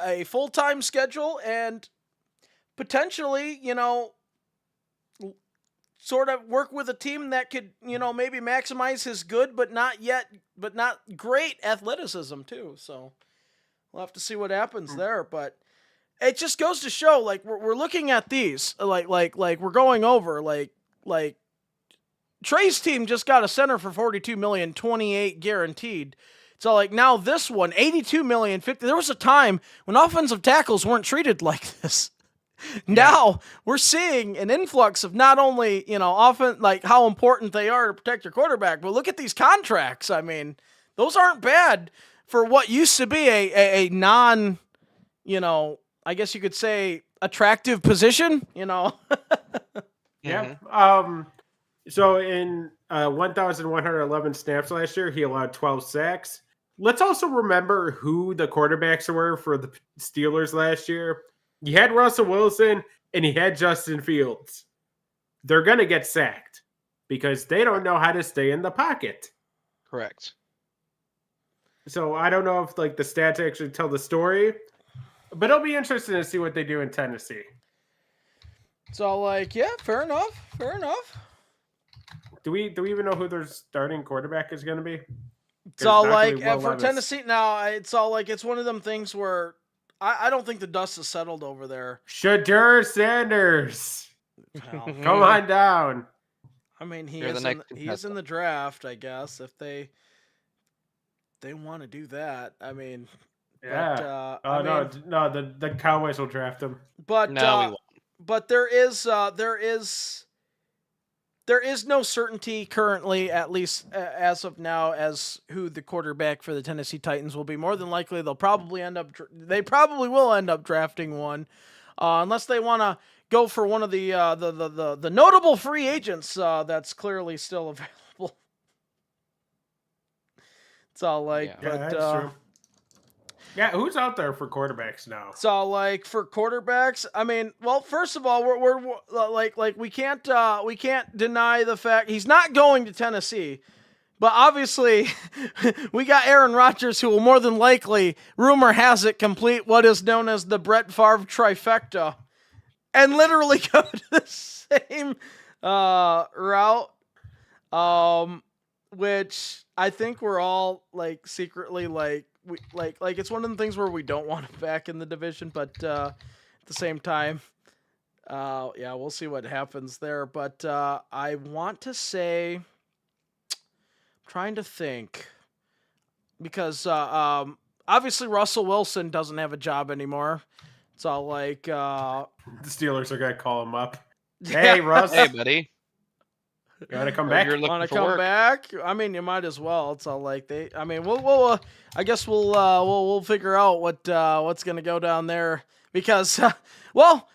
a full-time schedule and potentially, sort of work with a team that could, maybe maximize his good, but not great athleticism too. So we'll have to see what happens there. But it just goes to show, like, we're looking at these, like we're going over, like Trey's team just got a center for $42 million, 28 guaranteed. So like now this one, $82 million, 50. There was a time when offensive tackles weren't treated like this. Now we're seeing an influx of not only, often like how important they are to protect your quarterback, but look at these contracts. Those aren't bad for what used to be a non, I guess you could say attractive position, Yeah. So in 1,111 snaps last year, he allowed 12 sacks. Let's also remember who the quarterbacks were for the Steelers last year. You had Russell Wilson and you had Justin Fields. They're going to get sacked because they don't know how to stay in the pocket. Correct. So I don't know if the stats actually tell the story, but it'll be interesting to see what they do in Tennessee. So like, yeah, fair enough. Do we even know who their starting quarterback is going to be? It's all like for Tennessee now. It's all like it's one of them things where I don't think the dust has settled over there. Shedeur Sanders. Come on down. He is in the draft, I guess, if they want to do that. Yeah. The Cowboys will draft him. But no, we won't. But there is there is no certainty currently, at least as of now, as who the quarterback for the Tennessee Titans will be. More than likely, they probably will end up drafting one, unless they want to go for one of the notable free agents that's clearly still available. It's all like, Yeah. but that's true. Yeah, who's out there for quarterbacks now? So like for quarterbacks, I mean, well, first of all, we're like we can't deny the fact he's not going to Tennessee. But obviously, we got Aaron Rodgers, who will more than likely, rumor has it, complete what is known as the Brett Favre trifecta, and literally go to the same route, which I think we're all like secretly like. We like it's one of the things where we don't want him back in the division, but at the same time, yeah, we'll see what happens there. But I want to say, I'm trying to think, because obviously Russell Wilson doesn't have a job anymore. It's all like the Steelers are gonna call him up. Hey, Russ. Hey, buddy. You gotta come back. Want to come back? I mean, you might as well. It's all like I mean, we'll I guess we'll figure out what's gonna go down there because, well,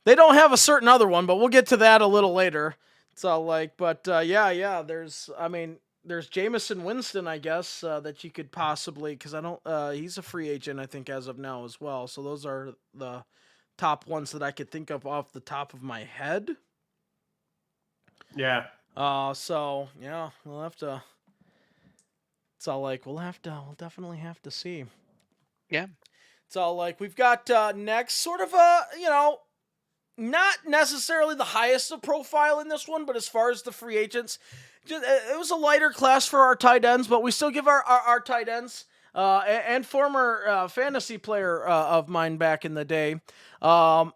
they don't have a certain other one, but we'll get to that a little later. It's all like, but yeah. There's Jameson Winston, I guess, that you could possibly, because I don't. He's a free agent, I think, as of now as well. So those are the top ones that I could think of off the top of my head. Yeah. So yeah, we'll have to. It's all like we'll definitely have to see. Yeah. It's all like we've got next sort of not necessarily the highest of profile in this one, but as far as the free agents, it was a lighter class for our tight ends, but we still give our tight ends and former fantasy player of mine back in the day.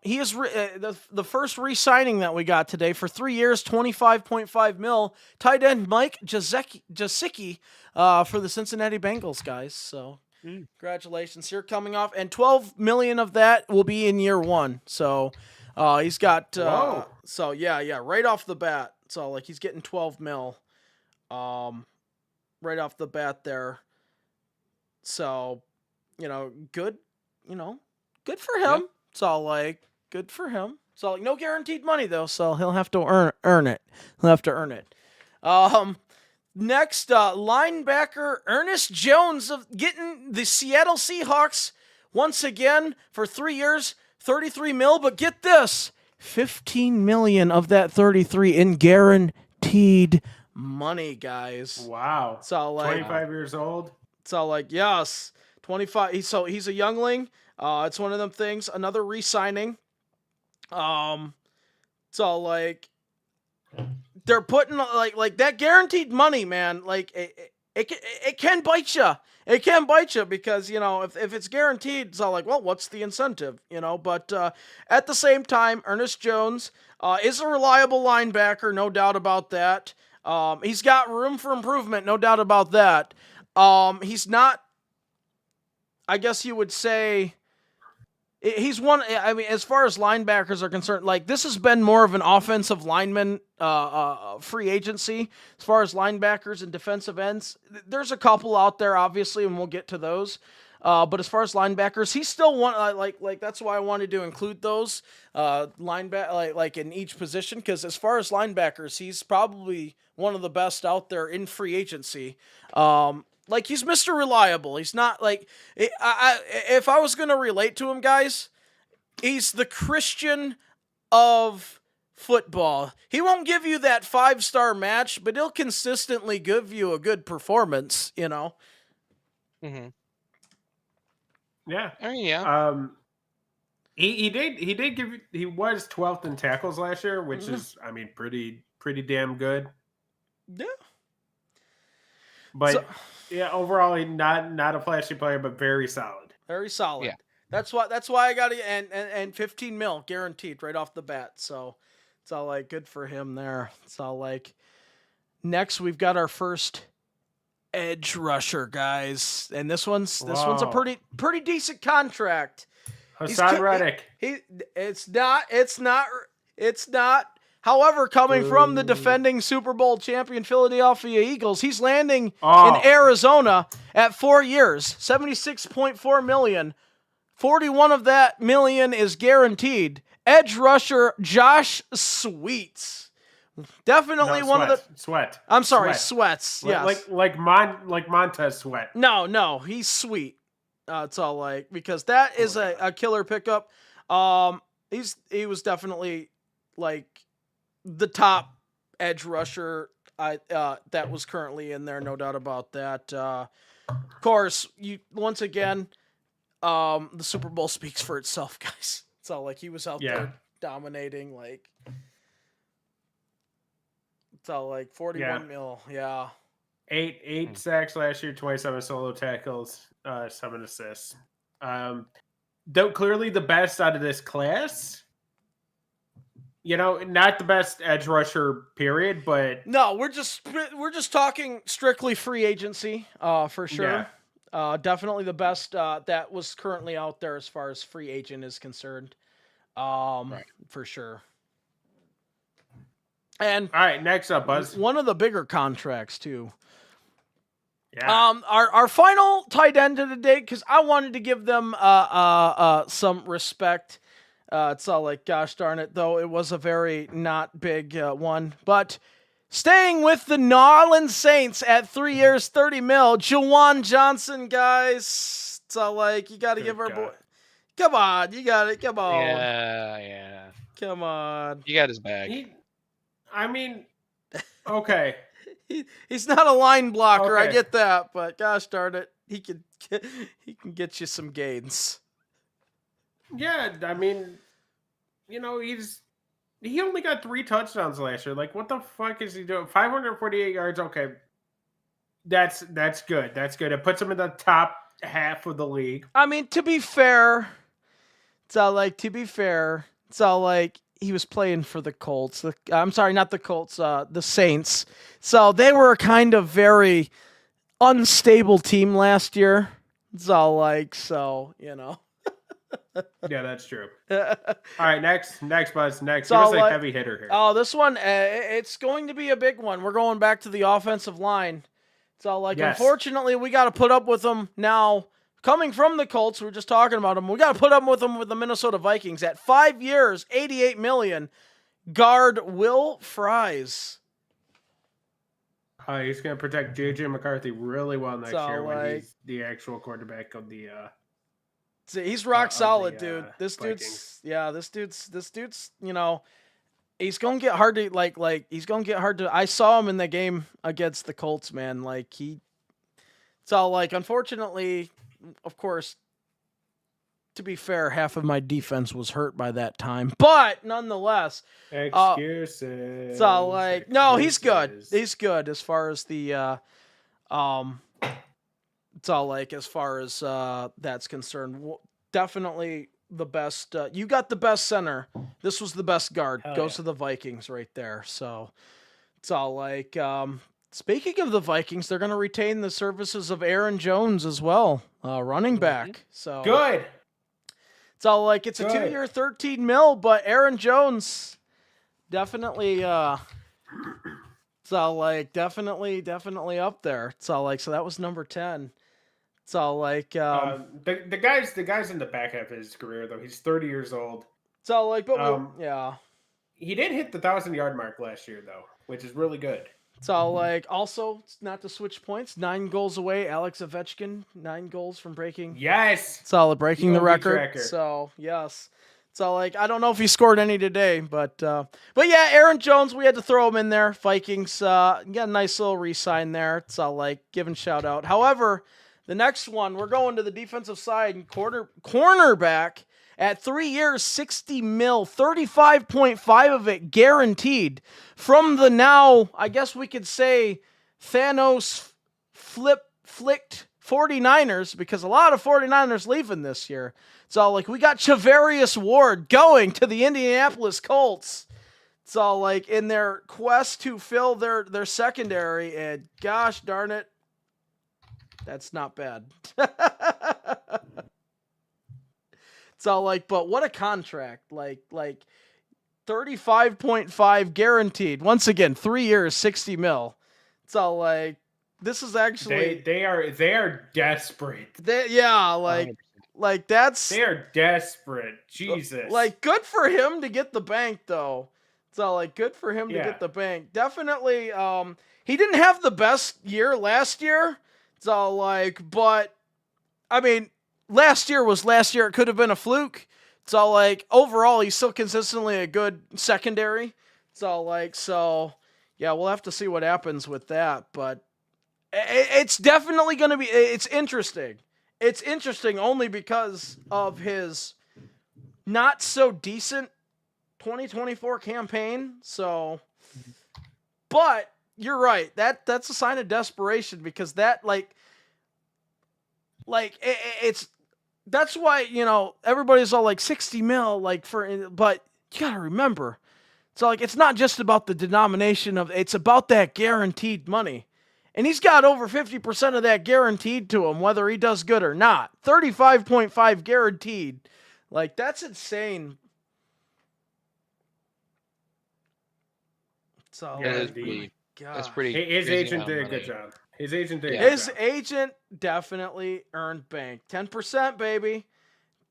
He is the first re-signing that we got today for 3 years, $25.5 million. Tight end Mike Gesicki for the Cincinnati Bengals, guys. So congratulations here coming off, and $12 million of that will be in year one. So he's got so yeah, right off the bat. So like he's getting $12 million right off the bat there. So, good, good for him. Yeah. It's all like good for him. So like no guaranteed money though, so he'll have to earn it. He'll have to earn it. Next, linebacker Ernest Jones of getting the Seattle Seahawks once again for 3 years, $33 million. But get this, $15 million of that 33 in guaranteed money, guys. Wow. So like 25 years old. So like yes, 25. He's a youngling. It's one of them things. Another re-signing. So like they're putting like that guaranteed money, man. Like it can bite you. It can bite you because if it's guaranteed, it's all like, well, what's the incentive? But at the same time, Ernest Jones is a reliable linebacker, no doubt about that. He's got room for improvement, no doubt about that. He's not, I guess you would say, he's one, I mean, as far as linebackers are concerned, like this has been more of an offensive lineman free agency. As far as linebackers and defensive ends, there's a couple out there, obviously, and we'll get to those. But as far as linebackers, he's still one, like that's why I wanted to include those linebacker like in each position, because as far as linebackers, he's probably one of the best out there in free agency. Like he's Mr. Reliable. He's not like if I was gonna relate to him, guys, he's the Christian of football. He won't give you that 5-star match, but he'll consistently give you a good performance. Mm-hmm. Yeah. Oh yeah. He was 12th in tackles last year, which is, I mean, pretty damn good. Yeah. But yeah, overall, he's not a flashy player, but very solid. Very solid. Yeah. That's why I got it, and $15 million guaranteed right off the bat. So it's all like good for him there. It's all like next we've got our first edge rusher, guys, and this one's a pretty decent contract. Hassan Reddick. It's not However, coming from the Boo. defending Super Bowl champion Philadelphia Eagles, he's landing in Oh. Arizona at 4 years, $76.4 million. 41 of that million is guaranteed. Edge rusher Josh Sweets. Definitely one of the Sweat. I'm sorry, Sweat. Sweats. Yes. Like Montez Sweat. No, he's sweet. It's all like because that is a killer pickup. He was definitely like the top edge rusher that was currently in there, no doubt about that. Of course, once again, the Super Bowl speaks for itself, guys. It's all like he was out there dominating, like it's all like 41 mil, yeah. 8 sacks last year, 27 solo tackles, 7 assists. Though clearly the best out of this class. Not the best edge rusher, period, but no, we're just talking strictly free agency, for sure. Yeah. Definitely the best that was currently out there as far as free agent is concerned, for sure. And all right, next up, Buzz. One of the bigger contracts too. Yeah. Our final tight end of the day, because I wanted to give them some respect. It's all like, gosh darn it, though it was a very not big one. But staying with the New Orleans Saints at 3 years, $30 million, Juwan Johnson, guys. It's all like, you got to give our boy. Come on, you got it. Come on. Yeah. Come on. You got his back. Okay. He's not a line blocker, Okay. I get that, but gosh darn it, he can get you some gains. Yeah, he only got 3 touchdowns last year. Like, what the fuck is he doing? 548 yards. Okay, that's good. That's good. It puts him in the top half of the league. I mean, to be fair, it's all like he was playing for the Colts. I'm sorry, not the Colts, the Saints. So they were a kind of very unstable team last year. It's all like, so, Yeah, that's true. All right, next, Buzz. Next, So, give us a like, heavy hitter here. Oh, this one, it's going to be a big one. We're going back to the offensive line. It's all like, Yes. Unfortunately, we got to put up with them now. Coming from the Colts, we were just talking about them. We got to put up with them with the Minnesota Vikings at 5 years, $88 million. Guard Will Fries. He's going to protect J.J. McCarthy really well next year when like- he's the actual quarterback of the. He's rock solid, the, dude. This Vikings. dude's, he's gonna get hard to he's gonna get hard to. I saw him in the game against the Colts, man. It's all like, unfortunately, of course. To be fair, half of my defense was hurt by that time, but nonetheless, Excuses. it's all like, no, he's good. Excuses. He's good as far as the, it's all like as far as that's concerned. Definitely the best. You got the best center. This was the best guard. Hell Goes yeah. to the Vikings right there. So it's all like. Speaking of the Vikings, they're going to retain the services of Aaron Jones as well, running back. So Good. it's all like it's a Good. 2 year, $13 million, but Aaron Jones definitely. It's all like definitely up there. It's all like, so that was number 10. It's all like The guy's in the back half of his career though. He's 30 years old. it's all like, but Yeah. He did hit the 1,000-yard mark last year though, which is really good. it's all like, also not to switch points, 9 goals away. Alex Ovechkin, 9 goals from breaking. Yes. It's all breaking the OV record. tracker. So yes, it's all like, I don't know if he scored any today, but yeah, Aaron Jones, we had to throw him in there. Vikings got a nice little re-sign there. It's all like giving shout out. However, the next one, we're going to the defensive side and cornerback at 3 years, $60 million, 35.5 of it guaranteed from the now, I guess we could say, Thanos flicked 49ers, because a lot of 49ers leaving this year. It's all like, we got Chavarius Ward going to the Indianapolis Colts. It's all like in their quest to fill their secondary, and gosh darn it, that's not bad. It's all like, but what a contract. Like $35.5 guaranteed. Once again, 3 years, $60 million. So like, this is actually they are desperate. Like that's They are desperate. Jesus. like good for him to get the bank though. So like good for him to get the bank. Definitely he didn't have the best year last year. So like but I mean last year was last year. It could have been a fluke. So like overall he's still consistently a good secondary. So yeah, we'll have to see what happens with that, but it's definitely going to be it's interesting. It's interesting only because of his not so decent 2024 campaign. So, but you're right. That's a sign of desperation because that it's that's why, you know, everybody's all like 60 mil but you got to remember. So like it's not just about the denomination it's about that guaranteed money. And he's got over 50% of that guaranteed to him, whether he does good or not. 35.5 guaranteed. Like, that's insane. So, That's pretty. His crazy agent amount did of a good money. job. His agent did. His agent definitely earned bank. 10%, baby.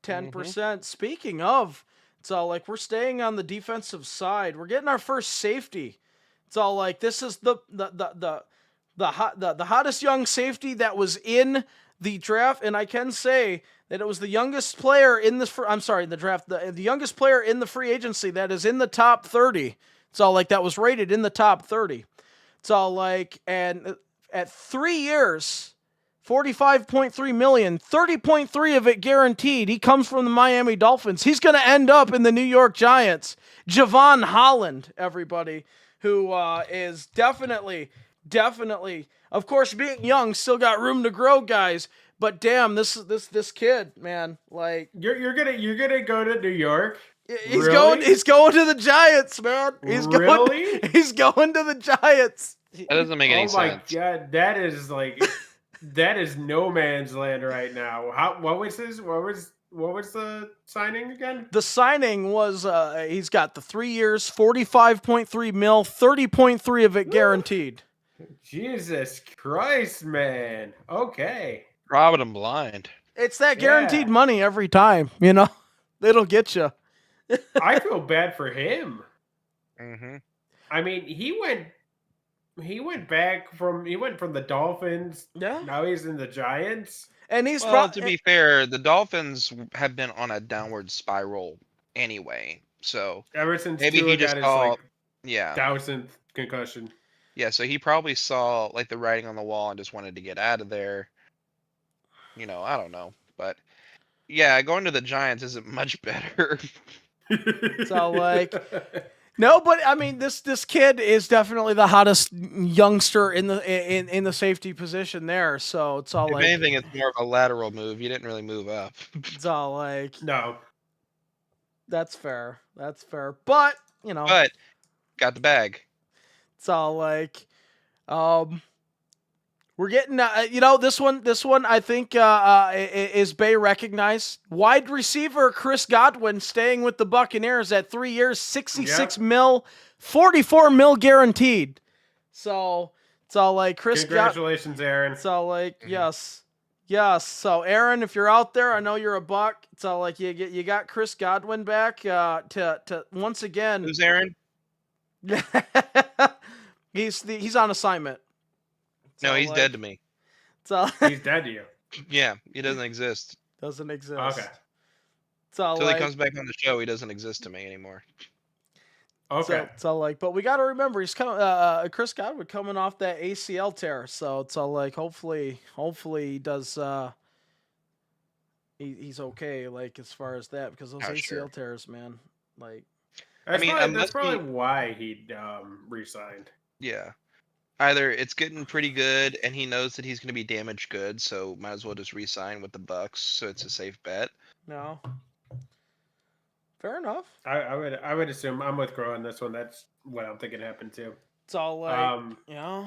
10%. Speaking of, so like we're staying on the defensive side. We're getting our first safety. So like this is the hottest young safety that was in the draft, and I can say that it was the youngest player in this. The draft, the youngest player in the free agency that is in the top 30. So like that was rated in the top 30. So like, and at 3 years, $45.3 million, 30.3 of it guaranteed. He comes from the Miami Dolphins. He's going to end up in the New York Giants. Javon Holland, everybody, who is definitely, of course, being young, still got room to grow, guys. But damn, this kid, man, like you're gonna go to New York. He's going to the Giants, man. He's going to the Giants. That doesn't make any sense. Oh my god, that is like that is no man's land right now. What was the signing again? The signing was he's got the 3 years, $45.3 million, 30.3 of it guaranteed. Jesus Christ, man. Okay. Robbing him blind. It's that guaranteed money every time, you know? It'll get you. I feel bad for him. Mm-hmm. I mean, he went from the Dolphins. Yeah. Now he's in the Giants. And he's to be fair, the Dolphins have been on a downward spiral anyway. So ever since maybe Tua he just got saw, his 1,000th concussion. Yeah, so he probably saw like the writing on the wall and just wanted to get out of there. You know, I don't know, but yeah, going to the Giants isn't much better. So like, no, but I mean, this kid is definitely the hottest youngster in the safety position there. So it's all if like, anything, it's more of a lateral move. You didn't really move up. It's all like, no, that's fair. But you know, Got the bag. It's all like, we're getting, you know, this one I think is Bay recognized. Wide receiver Chris Godwin staying with the Buccaneers at 3 years, $66 million, $44 million guaranteed. So it's all like Chris. Congratulations, Aaron. It's all like yes. So Aaron, if you're out there, I know you're a Buck. It's all like you got Chris Godwin back to once again. Who's Aaron? He's on assignment. No, he's dead to me. He's dead to you. Yeah, he doesn't exist. Doesn't exist. Okay. Until he comes back on the show, he doesn't exist to me anymore. Okay. So like, but we got to remember he's coming. Chris Godwin coming off that ACL tear, so it's all like, hopefully he does. He's okay, like as far as that, because those ACL tears, man, like. That's probably why he re-signed. Yeah. Either it's getting pretty good and he knows that he's going to be damaged good, so might as well just re-sign with the Bucks, so it's a safe bet. No. Fair enough. I would assume I'm with Crow on this one. That's what I'm thinking happened too. It's all like, you know.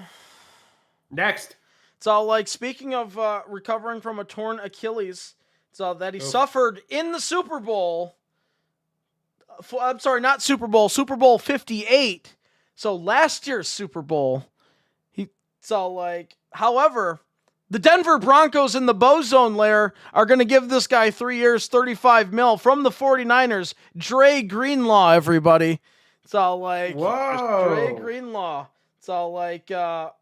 Next. It's all like, speaking of recovering from a torn Achilles, so that he suffered in the Super Bowl. I'm sorry, not Super Bowl, Super Bowl 58. So last year's Super Bowl. However, the Denver Broncos in the Bozone layer are going to give this guy 3 years, $35 million from the 49ers. Dre Greenlaw, everybody. It's all like, whoa. Dre Greenlaw. It's all like, but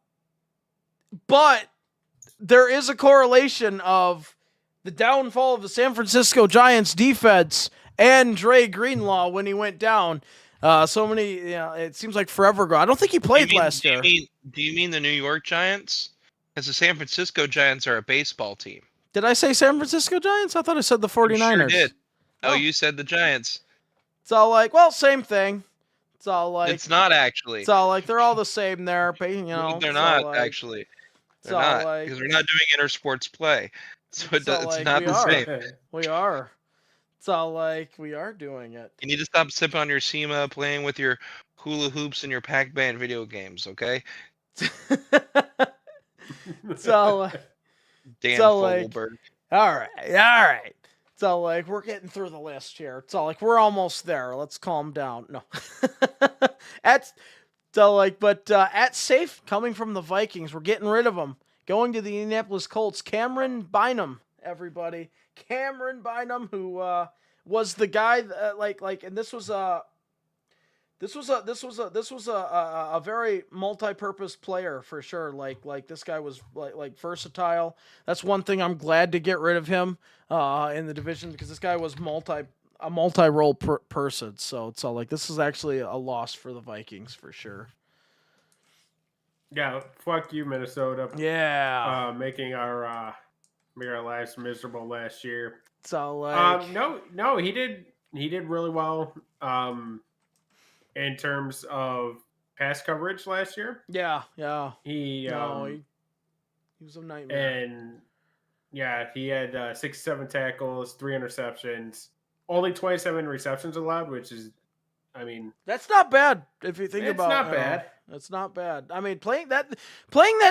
there is a correlation of the downfall of the San Francisco Giants defense and Dre Greenlaw when he went down. It seems like forever ago. I don't think he played last year. Do you mean the New York Giants? Because the San Francisco Giants are a baseball team. Did I say San Francisco Giants? I thought I said the 49ers. You sure did. Oh, you said the Giants. It's all like, well, same thing. It's all like, it's not actually. It's all like they're all the same there. You know, they're not actually. They're not because we're not doing intersports play, so it's not the same. We are. It's all like we are doing it. You need to stop sipping on your SEMA, playing with your hula hoops and your Pac-Man video games, okay? So, Dan Fogelberg. All right. So, like, we're getting through the list here. It's all like we're almost there. Let's calm down. No. At safe, coming from the Vikings, we're getting rid of him. Going to the Indianapolis Colts, Cameron Bynum, everybody. Cameron Bynum, who was the guy and this was a very multi-purpose player for sure. Like this guy was like versatile. That's one thing I'm glad to get rid of him in the division, because this guy was a multi-role person. So it's all like this is actually a loss for the Vikings for sure. Yeah, fuck you, Minnesota. Yeah, making our lives miserable last year. So like, no, he did really well. In terms of pass coverage last year. Yeah. He was a nightmare. And yeah, he had 67 tackles, 3 interceptions, only 27 receptions allowed, which is, I mean, that's not bad if you think about it. It's not bad. It's not bad. I mean, playing that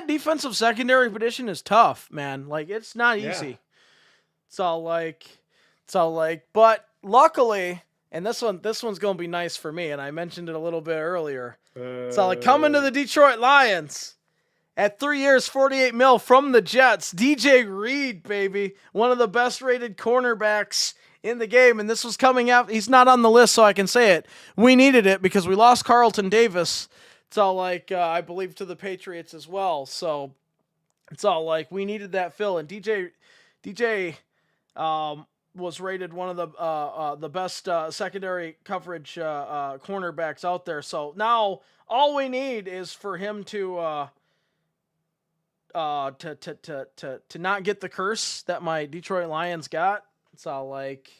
defensive secondary position is tough, man. Like, it's not easy. Yeah. It's all like, but luckily, and this one's gonna be nice for me, and I mentioned it a little bit earlier. So like coming to the Detroit Lions at 3 years, $48 million from the Jets. DJ Reed, baby, one of the best rated cornerbacks in the game, and this was coming out. He's not on the list, so I can say it. We needed it because we lost Carlton Davis. It's all like I believe to the Patriots as well. So it's all like we needed that fill, and DJ was rated one of the best secondary coverage cornerbacks out there. So now all we need is for him to not get the curse that my Detroit Lions got. It's all like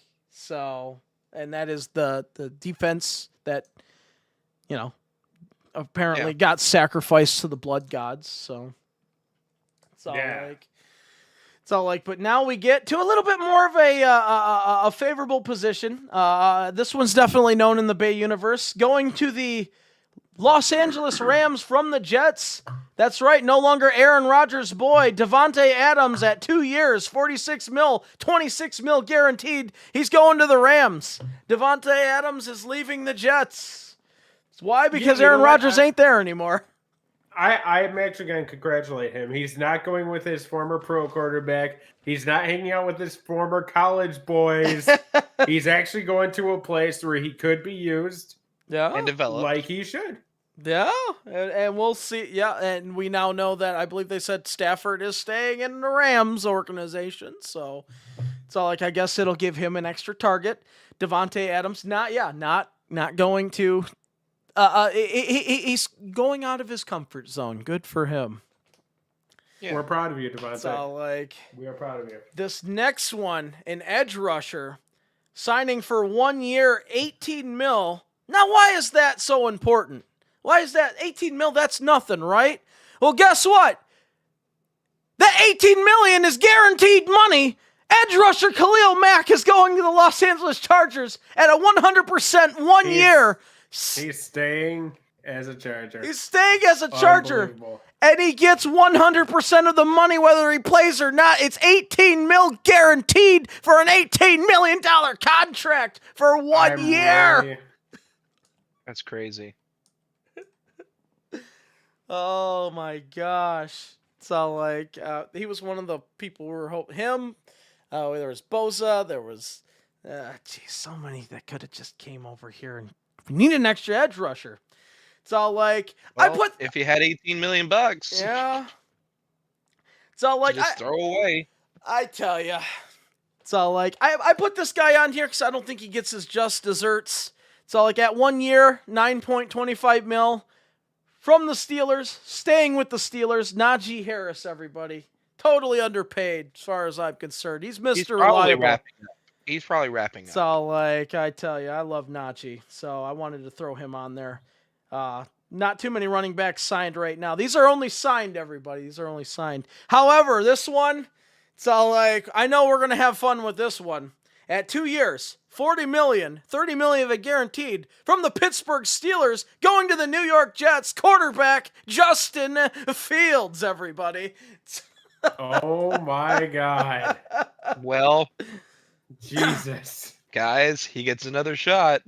and that is the defense that apparently got sacrificed to the blood gods. So it's all like, but now we get to a little bit more of a favorable position. This one's definitely known in the Bay universe. Going to the Los Angeles Rams from the Jets. That's right, no longer Aaron Rodgers' boy. Davante Adams at 2 years, $46 million, $26 million guaranteed. He's going to the Rams. Davante Adams is leaving the Jets. Why? Because Aaron Rodgers ain't there anymore. I'm actually going to congratulate him. He's not going with his former pro quarterback. He's not hanging out with his former college boys. He's actually going to a place where he could be used. Yeah. And developed. Like he should. Yeah. And we'll see. Yeah. And we now know that I believe they said Stafford is staying in the Rams organization. So it's all like, I guess it'll give him an extra target. Davante Adams, not going to. He's going out of his comfort zone. Good for him. Yeah. We're proud of you, Davante. So, we are proud of you. This next one, an edge rusher, signing for 1 year, $18 million. Now, why is that so important? Why is that $18 million? That's nothing, right? Well, guess what? That $18 million is guaranteed money. Edge rusher Khalil Mack is going to the Los Angeles Chargers at a 100% 1 year. He's staying, as a Charger. He's staying as a Charger. Unbelievable. And he gets 100% of the money whether he plays or not. It's $18 million guaranteed for an $18 million contract for 1 year. Really- That's crazy. Oh my gosh. So like he was one of the people we were hoping him. There was Bosa, there was so many that could have just came over here, and we need an extra edge rusher. So like Well, if you had $18 million, yeah. So like just throw away. I tell you. So like I put this guy on here because I don't think he gets his just desserts. So like at 1 year, $9.25 million from the Steelers, staying with the Steelers. Najee Harris, everybody, totally underpaid as far as I'm concerned. He's Mr. Reliable. He's probably wrapping up. So like I tell you, I love Najee, so I wanted to throw him on there. Not too many running backs signed right now. These are only signed, everybody. These are only signed. However, this one, so like I know we're gonna have fun with this one. At 2 years, $40 million, $30 million of it guaranteed from the Pittsburgh Steelers, going to the New York Jets. Quarterback Justin Fields, everybody. Oh my God. Well, Jesus. guys, he gets another shot.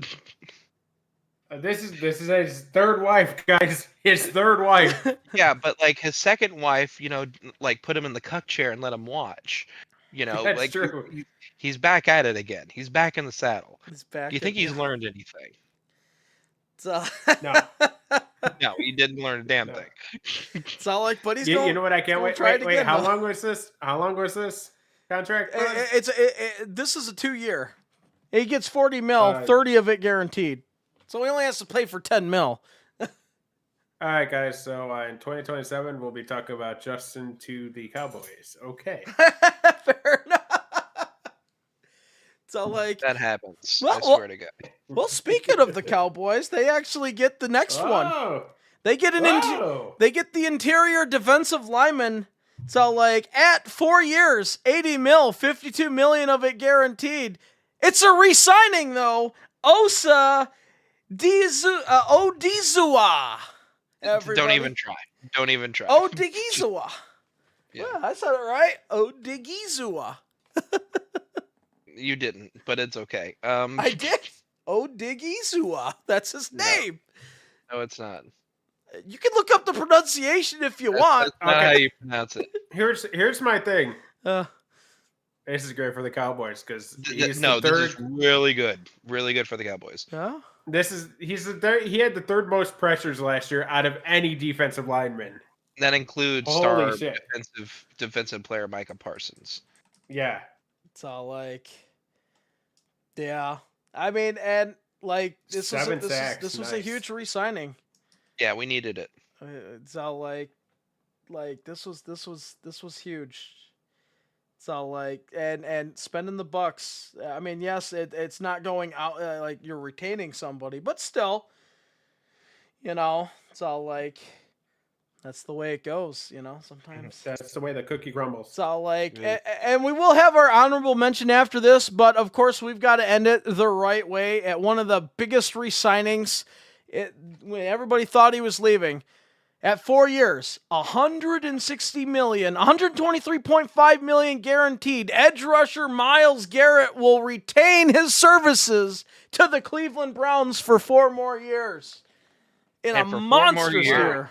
This is his third wife, guys. His third wife. Yeah, but like his second wife, like put him in the cuck chair and let him watch. That's like true. he's back at it again. He's back in the saddle. He's back. Do you think he's learned anything? So, No. No, he didn't learn a damn No. thing. So like, but he's You, going. you know what? I can't wait. try it Wait. again, How though. long was this? How long was this contract? Was? This is a 2 year. He gets $40 million, 30 of it guaranteed. So he only has to play for $10 million. All right, guys. So in 2027, we'll be talking about Justin to the Cowboys. Okay. Fair enough. So like, That happens. Well, I swear to God. well, speaking of the Cowboys, they actually get the next one. Oh. They get Whoa. they get the interior defensive lineman. So like at 4 years, $80 million, $52 million of it guaranteed. It's a re-signing though. Osa Odizua. Don't even try. Don't even try. Odigizua. Yeah. Yeah, I said it right. Odigizua. You didn't, but it's okay. I did. Odigizua. That's his No. name. No, it's not. You can look up the pronunciation if you want. That's not Okay. how you pronounce it. Here's my thing. Uh, This is great for the Cowboys because This is really good. Really good for the Cowboys. yeah. He's the third. He had the third most pressures last year out of any defensive lineman. That includes Holy star shit. defensive player Micah Parsons. Yeah. It's all like, yeah. I mean, and like this was 7 sacks, this was a nice. huge re-signing. Yeah, we needed it. It's all like this was huge. It's all like and spending the bucks. I mean, yes, it's not going out like you're retaining somebody, but still, it's all like that's the way it goes. Sometimes. That's the way the cookie crumbles. So like, Yeah. and we will have our honorable mention after this, but of course we've got to end it the right way at one of the biggest re-signings. When everybody thought he was leaving, at 4 years, $160 million, $123.5 million guaranteed. Edge rusher Myles Garrett will retain his services to the Cleveland Browns for 4 more years. In And a for 4 more monstrous years. year.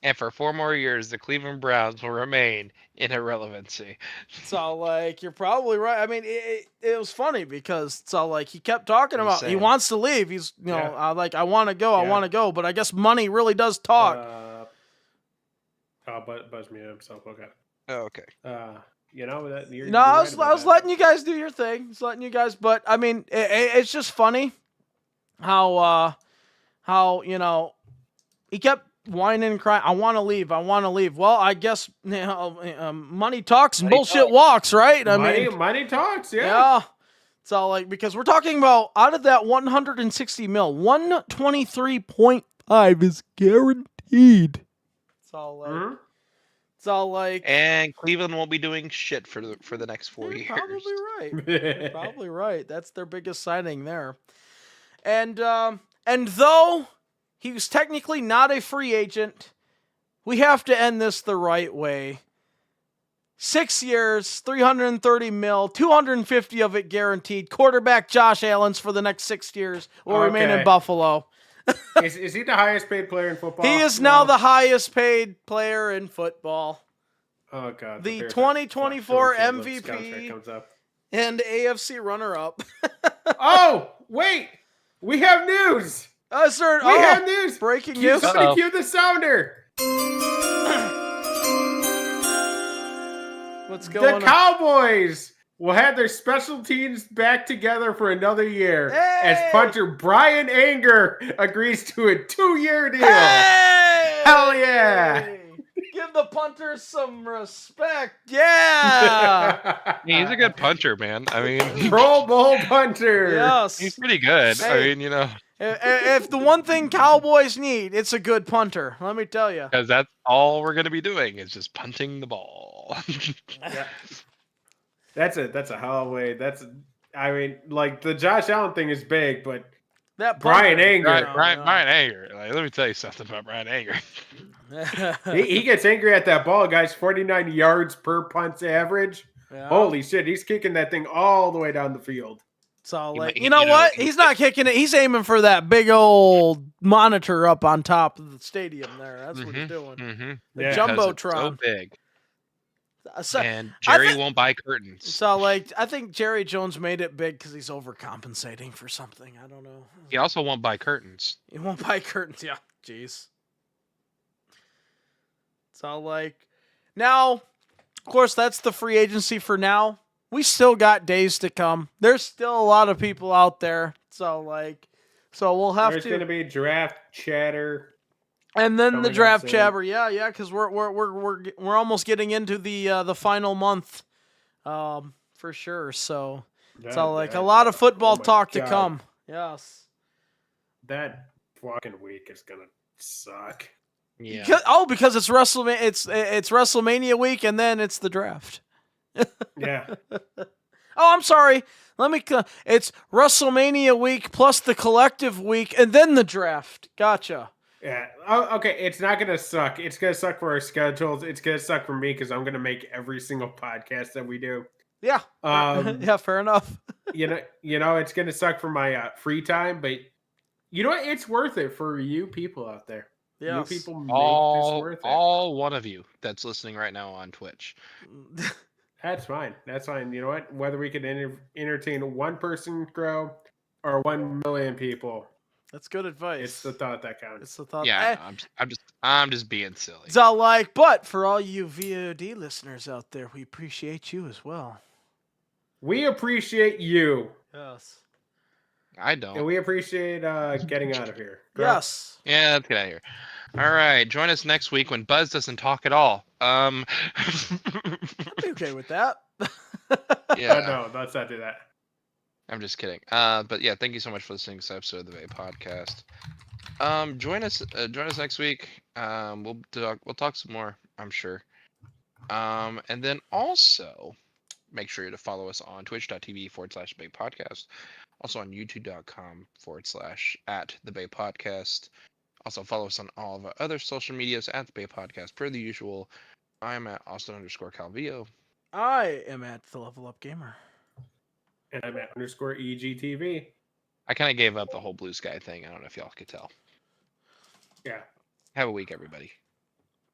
And for 4 more years, the Cleveland Browns will remain in irrelevancy. So, like, you're probably right. I mean, it was funny because, so, like, he kept talking about he Insane. wants to leave. He's, Yeah. like, I want to go, I Yeah. want to go. But I guess money really does talk. Buzz me himself. Okay. Oh, okay. You're No, I right was about that. letting you guys do your thing. I was letting you guys, but I mean, it's just funny how he kept whining and crying. I want to leave. I want to leave. Well, I guess money talks and Money bullshit talks. walks, right? I money, mean, money talks. Yeah. yeah. So like because we're talking about out of that 160 mil, 123.5 is guaranteed. So like, Mhm. so like. And Cleveland won't be doing shit for the next 4 You're years. probably right. You're probably right. That's their biggest signing there. And though He was technically not a free agent. We have to end this the right way. 6 years, 330 mil, 250 of it guaranteed. Quarterback Josh Allen's for the next 6 years will remain in Buffalo. Is he the highest paid player in football? He is now the highest paid player in football. Oh god. The 2024 MVP MVP comes up. and AFC runner-up. Oh, wait. We have news. Sir, We have news. breaking news. Somebody cue the sounder. What's going The on? Cowboys will have their special teams back together for another year as Hey! punter Brian Anger agrees to a 2-year deal. Hey! Hell yeah. Give the punters some respect. Yeah. He's a good punter, man. I mean, Pro Bowl punter. Yes. he's pretty good. I Hey. mean, you know, If the one thing Cowboys need, it's a good punter. Let me tell you. because that's all we're going to be doing is just punting the ball. Yeah. That's a hell of a way. I mean, like the Josh Allen thing is big, but That Brian punter- Anger. Brian Anger. Like, let me tell you something about Brian Anger. he gets angry at that ball, guys. 49 yards per punt average. Yeah. Holy shit, he's kicking that thing all the way down the field. So He like, might- you know you know, what? he- He's not kicking it. He's aiming for that big old monitor up on top of the stadium there. That's what he's doing. Mm-hmm. The Yeah. jumbotron. So big. So, And I Jerry thi- won't buy curtains. so, like, I think Jerry Jones made it big because he's overcompensating for something. I don't know. He also won't buy curtains. He won't buy curtains. Yeah, jeez. So, like, now, of course, that's the free agency for now. We still got days to come. There's still a lot of people out there. So, like, so we'll have There's to. going to be draft chatter. And then the coming up draft soon. jabber, yeah, because we're almost getting into the final month, for sure. So so like a lot of football oh my talk to God. come. Yes. That fucking week is gonna suck. Yeah. Because it's WrestleMania. It's WrestleMania week, and then it's the draft. Yeah. Oh, I'm sorry. It's WrestleMania week plus the collective week, and then the draft. Gotcha. Yeah. Oh, okay. It's not gonna suck. It's gonna suck for our schedules. It's gonna suck for me because I'm gonna make every single podcast that we do. Yeah. Yeah. Fair enough. You know, it's gonna suck for my free time, but you know what? It's worth it for you people out there. Yes. You people make this all, worth it. all one of you that's listening right now on Twitch. That's fine. That's fine. You know what? Whether we can entertain one person, grow, or 1 million people, That's good advice. it's the thought that counts. It's the thought. Yeah, I'm just being silly. It's all like, but for all you VOD listeners out there, we appreciate you as well. We appreciate you, Yes. I and don't. we appreciate getting out of here. Grow. Yes. Yeah, let's get out of here. All right, join us next week when Buzz doesn't talk at all. I'd be okay with that. Yeah. No, let's not do that. I'm just kidding. But yeah, thank you so much for listening to this episode of the Bay Podcast. Join us next week. We'll talk some more, I'm sure. And then also make sure to follow us on twitch.tv/Bay Podcast. Also on youtube.com/@the Bay Podcast. Also follow us on all of our other social medias at the Bay Podcast per the usual. I'm at Austin_Calvillo. I am at the Level Up Gamer. And I'm at _EGTV. I kind of gave up the whole blue sky thing. I don't know if y'all could tell. Yeah. Have a week, everybody.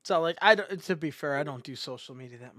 So like, to be fair, I don't do social media that much.